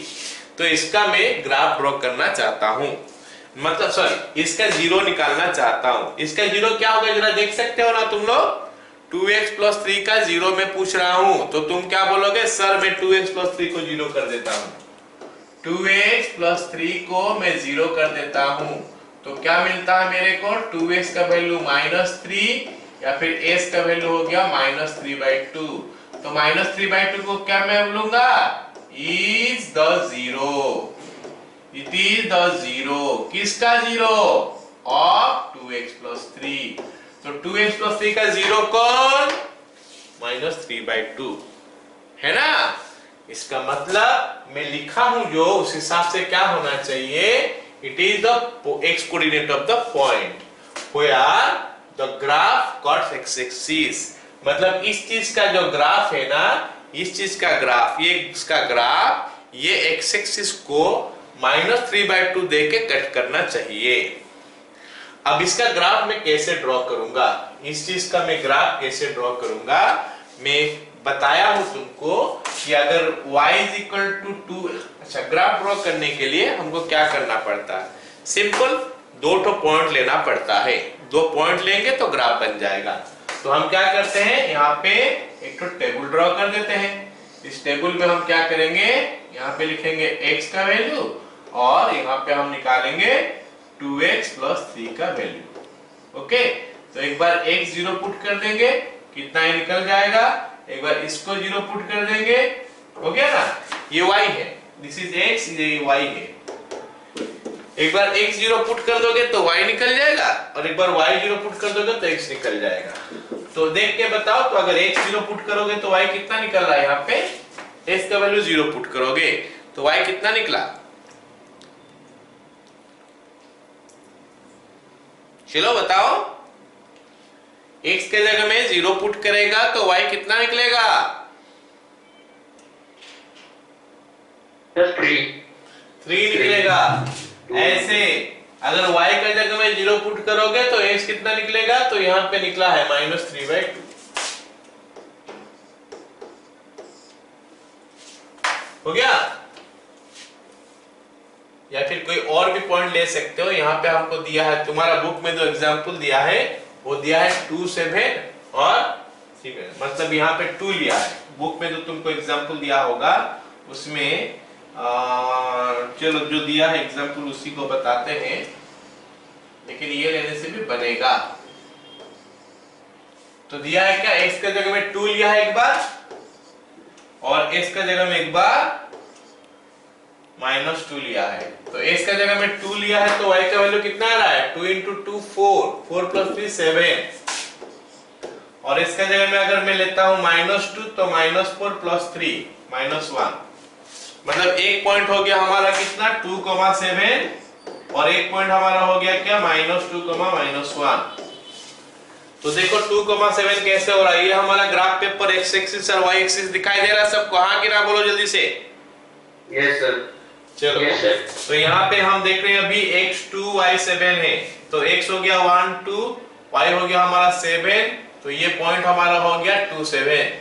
तो इसका मैं ग्राफ ड्रॉ करना चाहता हूं, मतलब सॉरी इसका 0 निकालना चाहता हूं। इसका 0 क्या होगा जरा देख सकते हो ना तुम लोग, 2x + 3 का 0 मैं पूछ रहा हूं, तो तुम क्या बोलोगे, सर मैं 2x + 3 को 0 कर देता हूं, 2x + 3 को मैं 0 कर देता हूं, तो क्या मिलता है मेरे को, 2x का वैल्यू -3 या फिर s का वैल्यू हो गया -3/2, तो -3/2 को क्या मैं लूंगा, is the 0, it is the 0, किसका 0, ऑफ 2x + 3, तो 2x + 3 का 0 कौन, -3/2 है ना। इसका मतलब मैं लिखा हूं जो उस हिसाब से क्या होना चाहिए, it is the x coordinate of the point where the graph cuts x axis, मतलब इस चीज का जो ग्राफ है ना, इस चीज का ग्राफ, ये इसका ग्राफ, ये x एक्सिस को -3/2 देके कट करना चाहिए। अब इसका ग्राफ मैं कैसे ड्रॉ करूंगा, इस चीज का मैं ग्राफ कैसे ड्रॉ करूंगा, मैं बताया हूं तुमको कि अगर y = 2, अच्छा ग्राफ ड्रॉ करने के लिए हमको क्या करना पड़ता है, सिंपल 2 पॉइंट लेना पड़ता है, 2 पॉइंट लेंगे तो ग्राफ बन जाएगा। तो हम क्या करते हैं, यहाँ पे एक तो टेबल ड्रॉ कर देते हैं, इस टेबल में हम क्या करेंगे, यहाँ पे लिखेंगे x का वैल्यू और यहाँ पे हम निकालेंगे 2x + 3 का वैल्यू, ओके। तो एक बार x 0 पुट कर देंगे, कितना ही निकल जाएगा, एक बार इसको 0 पुट कर देंगे, हो गया ना, ये y है, दिस इज x, ये y है, एक बार x 0 पुट कर दोगे तो y निकल जाएगा और एक बार y 0 पुट कर दोगे तो x निकल जाएगा। तो देख के बताओ, तो अगर x 0 पुट करोगे तो y कितना निकल रहा है, यहाँ पे x का वैल्यू 0 पुट करोगे तो y कितना निकला, चलो बताओ, x के जगह में 0 पुट करेगा तो y कितना निकलेगा, 3 निकलेगा। ऐसे अगर y के जगह में 0 पुट करोगे तो x कितना निकलेगा, तो यहाँ पे निकला है -3/2, हो गया? या फिर कोई और भी पॉइंट ले सकते हो। यहाँ पे हमको दिया है, तुम्हारा बुक में जो एग्जाम्पल दिया है वो दिया है 2, 7 और 7, मतलब यहाँ पे 2 लिया है। बुक में जो तुमको एग्जाम्पल दिया होगा उसमें चलो जो दिया है एग्जाम्पल उसी को बताते हैं, लेकिन ये लेने से भी बनेगा। तो दिया है क्या, x का जगह में 2 लिया है एक बार, और x का जगह में एक बार -2 लिया है। तो x का जगह में 2 लिया है तो y का वैल्यू कितना आ रहा है, 2 × 2 4, 4 + 3 7, और इसका जगह में अगर मैं लेता हूं -2 तो -4 + 3 -1, मतलब एक पॉइंट हो गया हमारा कितना 2,7, और एक पॉइंट हमारा हो गया क्या -2, -1। तो देखो 2,7 कैसे हो रहा है, ये हमारा ग्राफ पेपर x एक्सिस और y एक्सिस दिखाई दे रहा है सबको? हाँ कि ना, बोलो जल्दी से। Yes sir. चलो Yes sir. तो यहाँ पे हम देख रहे हैं अभी x2 y7 है, तो x हो गया 1 2, y हो गया हमारा 7, तो ये पॉइंट हमारा हो गया 2 7।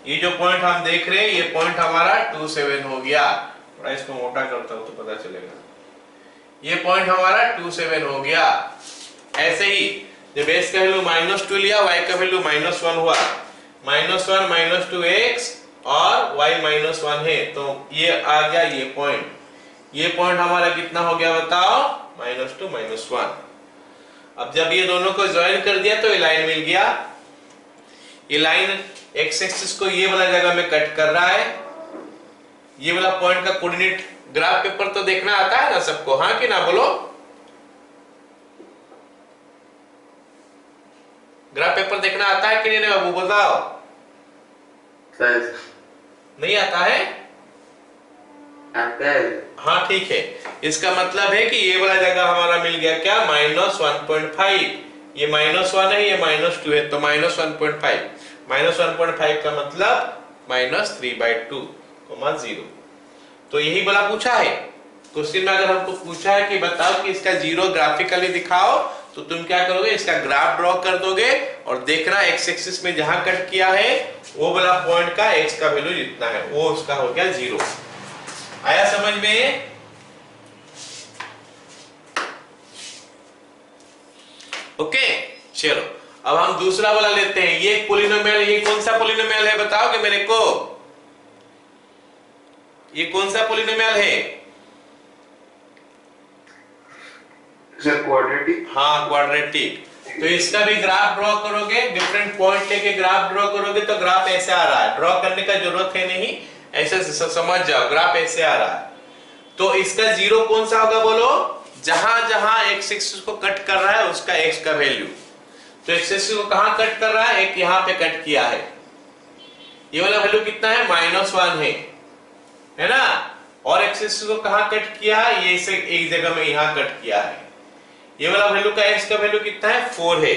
ये जो पॉइंट हम देख रहे हैं ये पॉइंट हमारा 2 7 हो गया। थोड़ा इसको मोटा करता हूं तो पता चलेगा। ये पॉइंट हमारा 2 7 हो गया। ऐसे ही जब x का वैल्यू -2 लिया, y का वैल्यू -1 हुआ, -1 -2x और y -1 है, तो ये आ गया ये पॉइंट। ये पॉइंट हमारा कितना हो गया बताओ, -2 -1। अब जब ये दोनों को ज्वाइन कर दिया तो ये लाइन मिल गया। ये लाइन x एक्सिस को ये वाला जगह में कट कर रहा है। ये वाला पॉइंट का कोऑर्डिनेट ग्राफ पेपर तो देखना आता है ना सबको? हाँ कि ना, बोलो। ग्राफ पेपर देखना आता है कि नहीं बाबू, बताओ। सर नहीं आता है? आता है। हाँ ठीक है, इसका मतलब है कि ये वाला जगह हमारा मिल गया क्या, -1.5। ये -1 है, ये -2 है, तो -1.5, -1.5 का मतलब -3/2, 0। तो यही वाला पूछा है क्वेश्चन में। अगर हमको पूछा है कि बताओ कि इसका जीरो ग्राफिकली दिखाओ, तो तुम क्या करोगे, इसका ग्राफ ड्रॉ कर दोगे और देखना x एक्सिस में जहां कट किया है वो वाला पॉइंट का x का वैल्यू जितना है वो उसका हो गया 0। आया समझ में? ओके चलो अब हम दूसरा वाला लेते हैं। ये पॉलिनोमियल, ये कौन सा पॉलिनोमियल है बताओगे मेरे को? ये कौन सा पॉलिनोमियल है? Sir quadratic. हाँ क्वाड्रेटिक। तो इसका भी ग्राफ ड्रॉ करोगे, डिफरेंट पॉइंट लेके ग्राफ ड्रॉ करोगे तो ग्राफ ऐसे आ रहा है। ड्रॉ करने का जरूरत है नहीं, ऐसे समझ जाओ, ग्राफ ऐसे आ रहा है। तो इसका जीरो कौन सा होगा बोलो? जहां जहां x एक्सिस को कट कर रहा है उसका x का वैल्यू। तो x एक्सिस को कहां कट कर रहा है? एक यहां पे कट किया है। ये वाला वैल्यू कितना है? -1 है ना? और x एक्सिस को कहां कट किया है? ये से एक जगह में यहां कट किया है। ये वाला वैल्यू का x का वैल्यू कितना है? 4 है।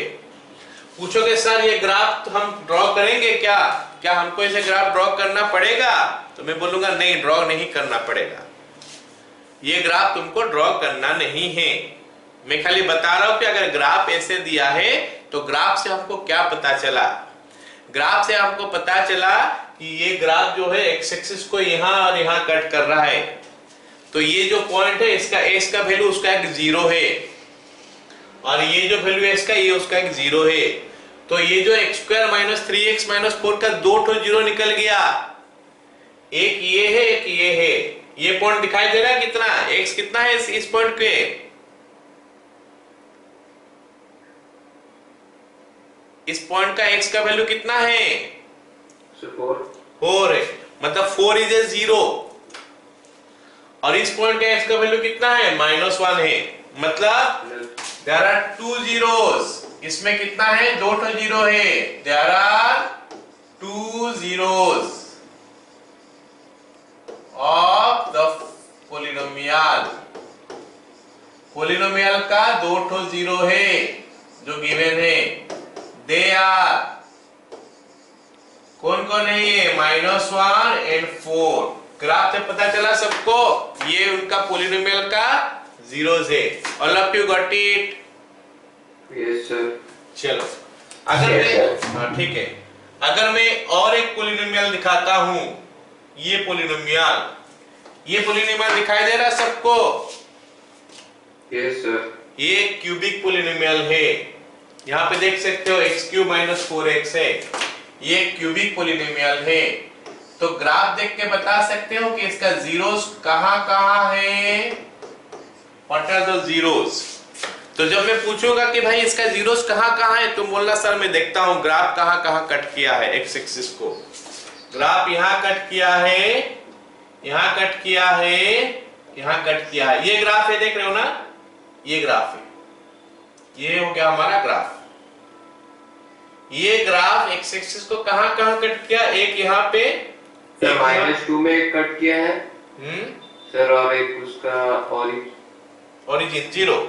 पूछोगे सर ये ग्राफ तो हम ड्रॉ करेंगे क्या? क्या हमको इसे ग्राफ ड्रॉ करना पड़ेगा? तो मैं बोलूंगा नहीं, ड्रॉ नहीं करना पड़ेगा। ये ग्राफ तुमको ड्रॉ करना नहीं है। मैं खाली बता रहा हूं कि अगर ग्राफ ऐसे दिया है तो ग्राफ से हमको क्या पता चला? ग्राफ से हमको पता चला कि ये ग्राफ जो है x एक्सिस को यहां और यहां कट कर रहा है। तो ये जो पॉइंट है इसका x का वैल्यू उसका एक 0 है, और ये जो वैल्यू है इसका, ये उसका एक 0 है। तो ये जो x² - 3x - 4 का 2 ठो 0 निकल गया। एक ये है, एक ये है। ये पॉइंट दिखाई दे रहा है कितना? x कितना है इस पॉइंट पे? इस पॉइंट का x का वैल्यू कितना है? 4 है, मतलब 4 इज ए 0। और इस पॉइंट का x का वैल्यू कितना है? -1 है, मतलब there are 2 zeros। इसमें कितना है? 2 ठो 0 है। there are 2 zeros of the polynomial। Polynomial का 2 ठो 0 है जो गिवन है। दे आर कौन कौन है ये? -1 एंड 4। ग्राफ से पता चला सबको, ये उनका पोलिनोमियल का जीरोस है। All of you got it? Yes sir. चलो अगर मैं, हाँ ठीक है, अगर मैं और एक पोलिनोमियल दिखाता हूं ये पोलिनोमियल दिखाई दे रहा है सबको? Yes sir. ये क्यूबिक पोलिनोमियल है। यहाँ पे देख सकते हो x³ - 4x है। ये क्यूबिक पोलिनोमियल है। तो ग्राफ देख के बता सकते हो कि इसका जीरोस कहाँ है? What are the zeros? तो जब मैं पूछूंगा कि भाई इसका जीरोस कहाँ है, तुम बोलना सर मैं देखता हूँ ग्राफ कहाँ कट किया है एक्स एक्सिस को। ग्राफ यहाँ कट किया है, यहाँ कट किया है, यहाँ कट किया है। ये ग्राफ है, देख रहे हो ना? ये ग्राफ है, ये हो गया हमारा ग्राफ। ये ग्राफ एक्स एक्सिस को कहाँ कट किया? एक यहाँ पे सर -2 में एक कट किया है सर, और एक उसका ओरिजिन 0।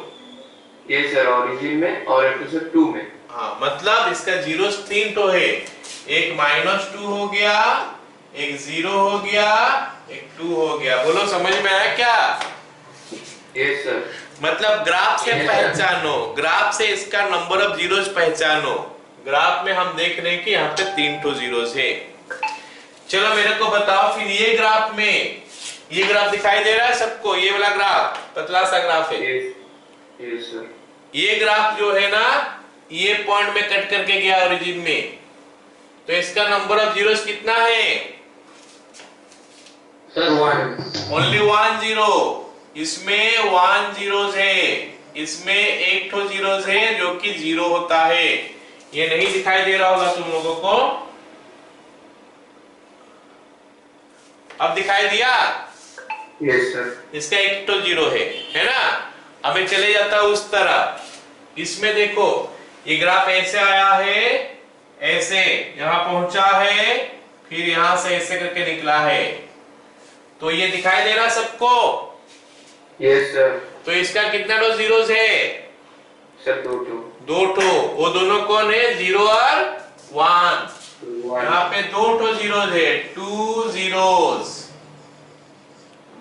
ये सर ओरिजिन में, और एक सर 2 में। हाँ, मतलब इसका जीरोस 3 तो है। एक -2 हो गया, एक 0 हो गया, एक 2 हो गया। बोलो समझ में आया क्या? Yes sir. मतलब ग्राफ से पहचानो, ग्राफ से इसका नंबर ऑफ जीरोस पहचानो। ग्राफ में हम देख रहे हैं कि यहाँ पे 3 तो जीरोस है। चलो मेरे को बताओ फिर ये ग्राफ में, ये ग्राफ दिखाई दे रहा है सबको? ये वाला ग्राफ पतला सा ग्राफ है। Yes sir. ये ग्राफ जो है ना, ये पॉइंट में कट करके गया ओरिजिन में, तो इसका नंबर ऑफ जीरोस कितना है? सर 1। Only 1 zero. इसमें 1 जीरोस है, इसमें एक तो जीरोस है जो कि 0 होता है। ये नहीं दिखाई दे रहा होगा तुम लोगों को? अब दिखाई दिया? Yes sir. इसका एक तो 0 है ना? अब मैं चले जाता हूं उस तरफ। इसमें देखो ये ग्राफ ऐसे आया है, ऐसे यहां पहुंचा है, फिर यहां से ऐसे करके निकला है। तो ये दिखाई दे रहा सबको? Yes sir. तो इसका कितना तो जीरोस है? सर 2 2 वो दोनों कौन है? 0 और 1। यहाँ पे 2 तो जीरोस है, 2 जीरोस,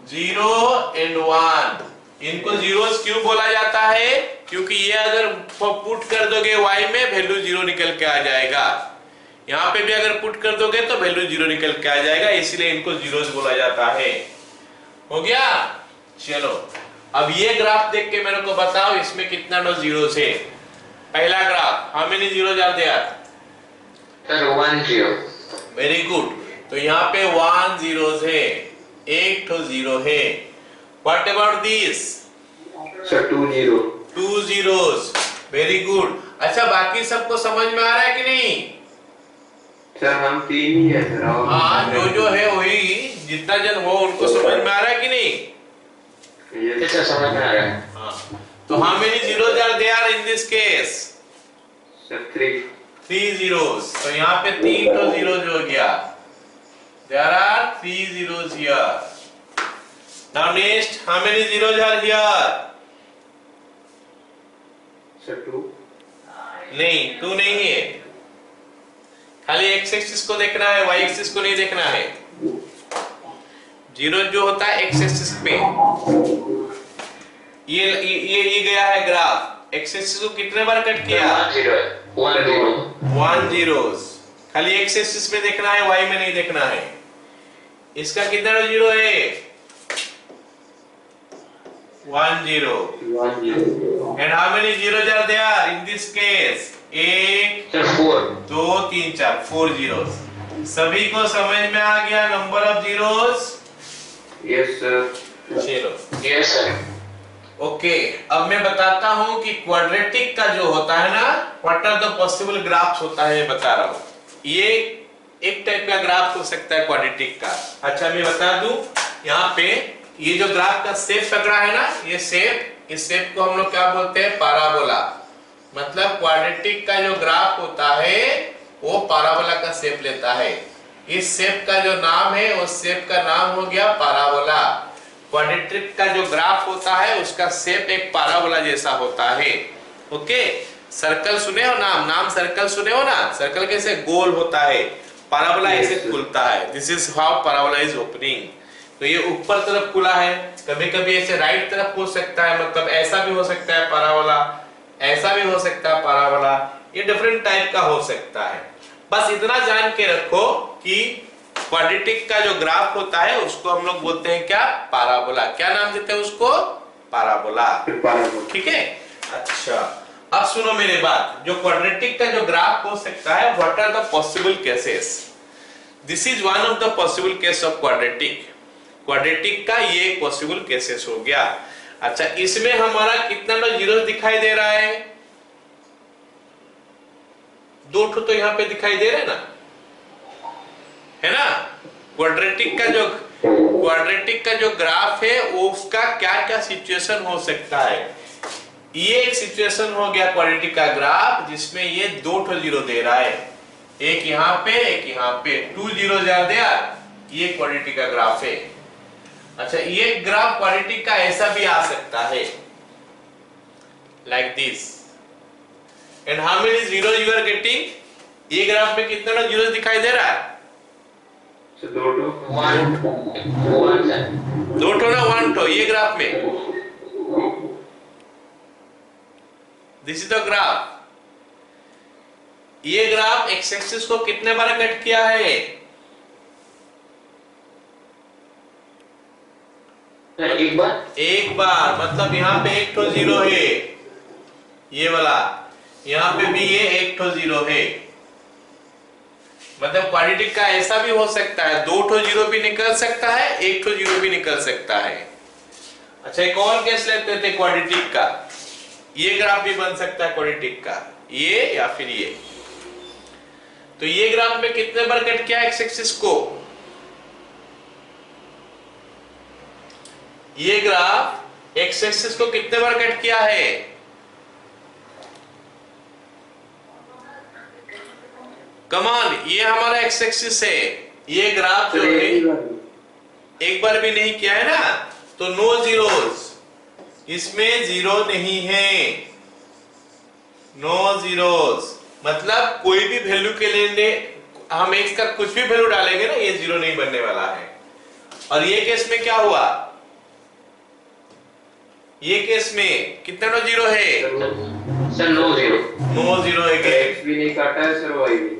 0 and 1। इनको जीरोस क्यों बोला जाता है? क्योंकि ये अगर पुट कर दोगे y में, वैल्यू 0 निकल के आ जाएगा। यहाँ पे भी अगर पुट कर दोगे तो वैल्यू 0 निकल के आ जाएगा, इसलिए इनको जीरोस बोला जाता है। हो गया? चलो अब ये ग्राफ देख के मेरे को बताओ इसमें कितना नो जीरोस है। पहला graph, how many zeros are there? Sir 1 0। Very good. तो यहाँ पे 1 जीरोस है, एक तो 0 है। What about this? Sir 2 0। 2 zeros. Very good. अच्छा बाकी सबको समझ में आ रहा है कि नहीं? सर हम 3 ही है सर। हाँ, जो है वही, जितना जन हो उनको समझ में आ रहा है कि नहीं? यस सर, समझ में आ रहा है। हाँ। तो how many zeros are there in this case? Sir 3। 3 zeros. तो यहाँ पे 3 तो जीरोस हो गया। There are 3 zeros here. Now next, how many zeros are here? Sir 2। नहीं, 2 नहीं है। खाली x एक्सिस को देखना है, y एक्सिस को नहीं देखना है। जीरो जो होता है x एक्सिस पे, ये गया है ग्राफ। x एक्सिस को कितने बार कट किया? 1 0 है। 1 0। 1 जीरोस। खाली x एक्सिस पे देखना है, y में नहीं देखना है। इसका कितना जीरो है? 1 0। 1 0। And how many zeros are there in this case? 1 sir 4। 2 3 4 4 zeros। सभी को समझ में आ गया number of zeros? Yes sir. चलो यस सर। ओके, अब मैं बताता हूं कि क्वाड्रेटिक का जो होता है ना, what are the possible graphs होता है, बता रहा हूं। ये एक टाइप का ग्राफ हो सकता है क्वाड्रेटिक का। अच्छा मैं बता दूं, यहाँ पे ये जो ग्राफ का शेप पकड़ा है ना, ये शेप, इस शेप को हम लोग क्या बोलते हैं? पाराबोला। मतलब क्वाड्रेटिक का जो ग्राफ होता है वो पाराबोला का शेप लेता है। इस शेप का जो नाम है, उस शेप का नाम हो गया पाराबोला। क्वाड्रेटिक का जो ग्राफ होता है उसका शेप एक पाराबोला जैसा होता है। ओके, सर्कल सुने हो नाम सर्कल सुने हो ना? सर्कल कैसे गोल होता है, पाराबोला ऐसे खुलता है। This is how parabola is opening. तो ये ऊपर तरफ खुला है, कभी कभी ऐसे राइट तरफ हो सकता है, मतलब ऐसा भी हो सकता है पाराबोला, ऐसा भी हो सकता है पाराबोला। ये डिफरेंट टाइप का हो सकता है। बस इतना जान के रखो कि क्वाड्रेटिक का जो ग्राफ होता है उसको हम लोग बोलते हैं क्या? पैराबोला। क्या नाम देते हैं उसको? पैराबोला। ठीक है। अच्छा, अब सुनो मेरे बात। जो क्वाड्रेटिक का जो ग्राफ हो सकता है, what are the possible cases? This is one of the possible case of quadratic. Quadratic का ये पॉसिबल केसेस हो गया। अच्छा, इसमें हमारा कितना जीरो दिखाई दे रहा है? 2 ठो तो यहाँ पे दिखाई दे रहे हैं ना, है ना? क्वाड्रेटिक का जो ग्राफ है वो उसका क्या क्या सिचुएशन हो सकता है? ये एक सिचुएशन हो गया क्वाड्रेटिक का ग्राफ जिसमें ये 2 ठो जीरो दे रहा है, एक यहाँ पे एक यहाँ पे, 2 जीरो दिया। ये क्वाड्रेटिक का ग्राफ है। अच्छा, ये ग्राफ क्वाड्रेटिक का ऐसा भी आ सकता है, like this. And how many zero you are getting? ये ग्राफ में कितना जीरो दिखाई दे रहा है? So, 2 to 2 ठो ना 1 ठो ये ग्राफ में। This is the graph. ये ग्राफ एक्स एक्सिस को कितने बार कट किया है? एक बार। मतलब यहाँ पे 1 ठो जीरो है, ये वाला। यहाँ पे भी ये 1 ठो जीरो है। मतलब क्वाड्रेटिक का ऐसा भी हो सकता है, 2 ठो जीरो भी निकल सकता है, 1 ठो जीरो भी निकल सकता है। अच्छा, एक और केस लेते थे क्वाड्रेटिक का। ये ग्राफ भी बन सकता है क्वाड्रेटिक का, ये या फिर ये। तो ये ग्राफ में कितने बार कट किया एक्स एक्सिस को? ये ग्राफ एक्स एक्सिस को कितने बार कट किया है? कमान, ये हमारा एक्स एक्सिस है। ये ग्राफ जो है एक बार भी नहीं किया है ना, तो नो जीरोस। इसमें जीरो नहीं है, नो जीरोस। मतलब कोई भी वैल्यू के लिए हम एक्स का कुछ भी वैल्यू डालेंगे ना, ये जीरो नहीं बनने वाला है। और ये केस में क्या हुआ? ये केस में कितना जीरो है? Sir no zero. No zero है। एक्स भी नहीं काटा है सर, वाई भी।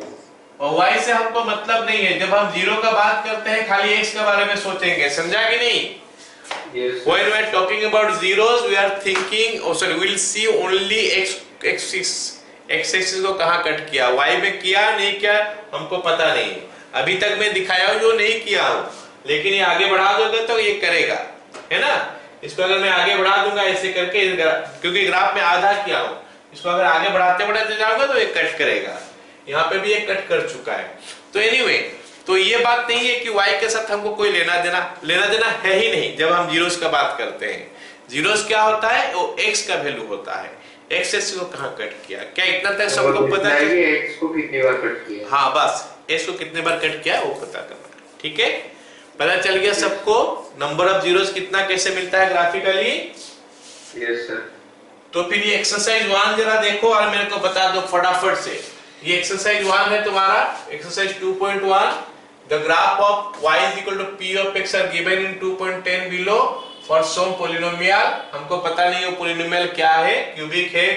और y से हमको मतलब नहीं है। जब हम जीरो का बात करते हैं खाली x के बारे में सोचेंगे, समझा कि नहीं? Yes. When we are talking about zeros, we are thinking, oh sorry, we'll see only x axis को कहाँ कट किया, y में किया नहीं किया हमको पता नहीं। अभी तक मैं दिखाया जो नहीं किया हूँ, लेकिन ये आगे बढ़ा दोगे तो ये करेगा, है ना? इसको अगर मैं आगे बढ़ा दूंगा ऐसे करके, क्योंकि ग्राफ में आधा किया हूँ, इसको अगर आगे बढ़ाते बढ़ाते जाओगे तो ये कट करेगा। यहाँ पे भी ये कट कर चुका है। तो एनीवे, तो ये बात नहीं है कि y के साथ हमको कोई लेना देना है ही नहीं। जब हम जीरोस का बात करते हैं, जीरोस क्या होता है? वो x का वैल्यू होता है। x एक्सिस को कहाँ कट किया? क्या इतना तक सबको पता है कि x को कितनी बार कट किया? हाँ, बस x को कितने बार कट किया वो पता करना। ठीक है, पता चल गया सबको नंबर ऑफ जीरोस कितना कैसे मिलता है ग्राफिकली? Yes sir. तो फिर ये एक्सरसाइज 1 जरा देखो और मेरे को बता दो फटाफट से। ये एक्सरसाइज 1 है तुम्हारा। Exercise 2.1, the graph of y is equal to p of x are given in 2.10 below for some polynomial। हमको पता नहीं वो पोलिनोमियल क्या है, क्यूबिक है,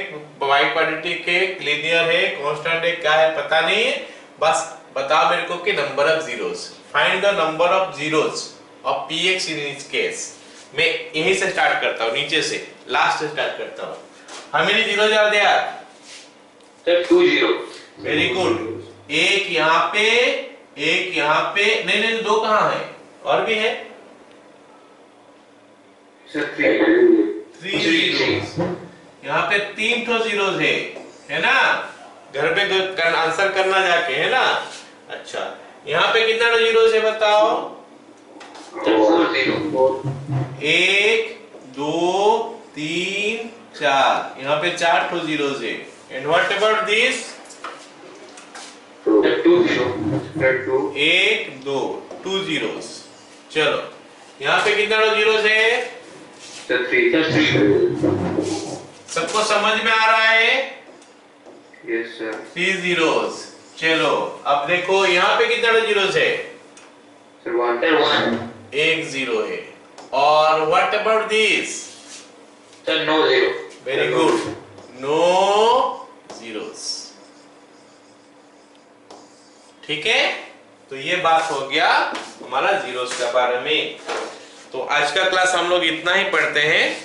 बाई क्वाड्रेटिक है, लीनियर है, कांस्टेंट है, क्या है पता नहीं है। बस बताओ मेरे को कि number of zeros, find the number of zeros of px in each case। मैं यहीं से स्टार्ट करता हूँ, नीचे से लास्ट से स्टार्ट करता हूँ। how many जीरो जा दे यार? Sir 2 zero. Very good. एक यहाँ पे, एक यहाँ पे, नहीं 2 कहाँ है? और भी है सर 3 जीरोस। यहाँ पे 3 ठो जीरोस है ना? घर पे आंसर करना जाके, है ना? अच्छा, यहाँ पे कितना जीरोस है बताओ? 4 जीरो। 1 2 3 4, यहाँ पे 4 ठो जीरोस है। And what about this? 2 zero. 1 2 2 zeros. चलो, यहाँ पे कितना जीरोस है? सर 3। सबको समझ में आ रहा है? Yes sir. 3 जीरोस। चलो अब देखो यहाँ पे कितना जीरोस है? सर 1। 1 जीरो है। और what about this? Sir no zero. Very good, no zeros. ठीक है, तो ये बात हो गया हमारा जीरोस के बारे में। तो आज का क्लास हम लोग इतना ही पढ़ते हैं।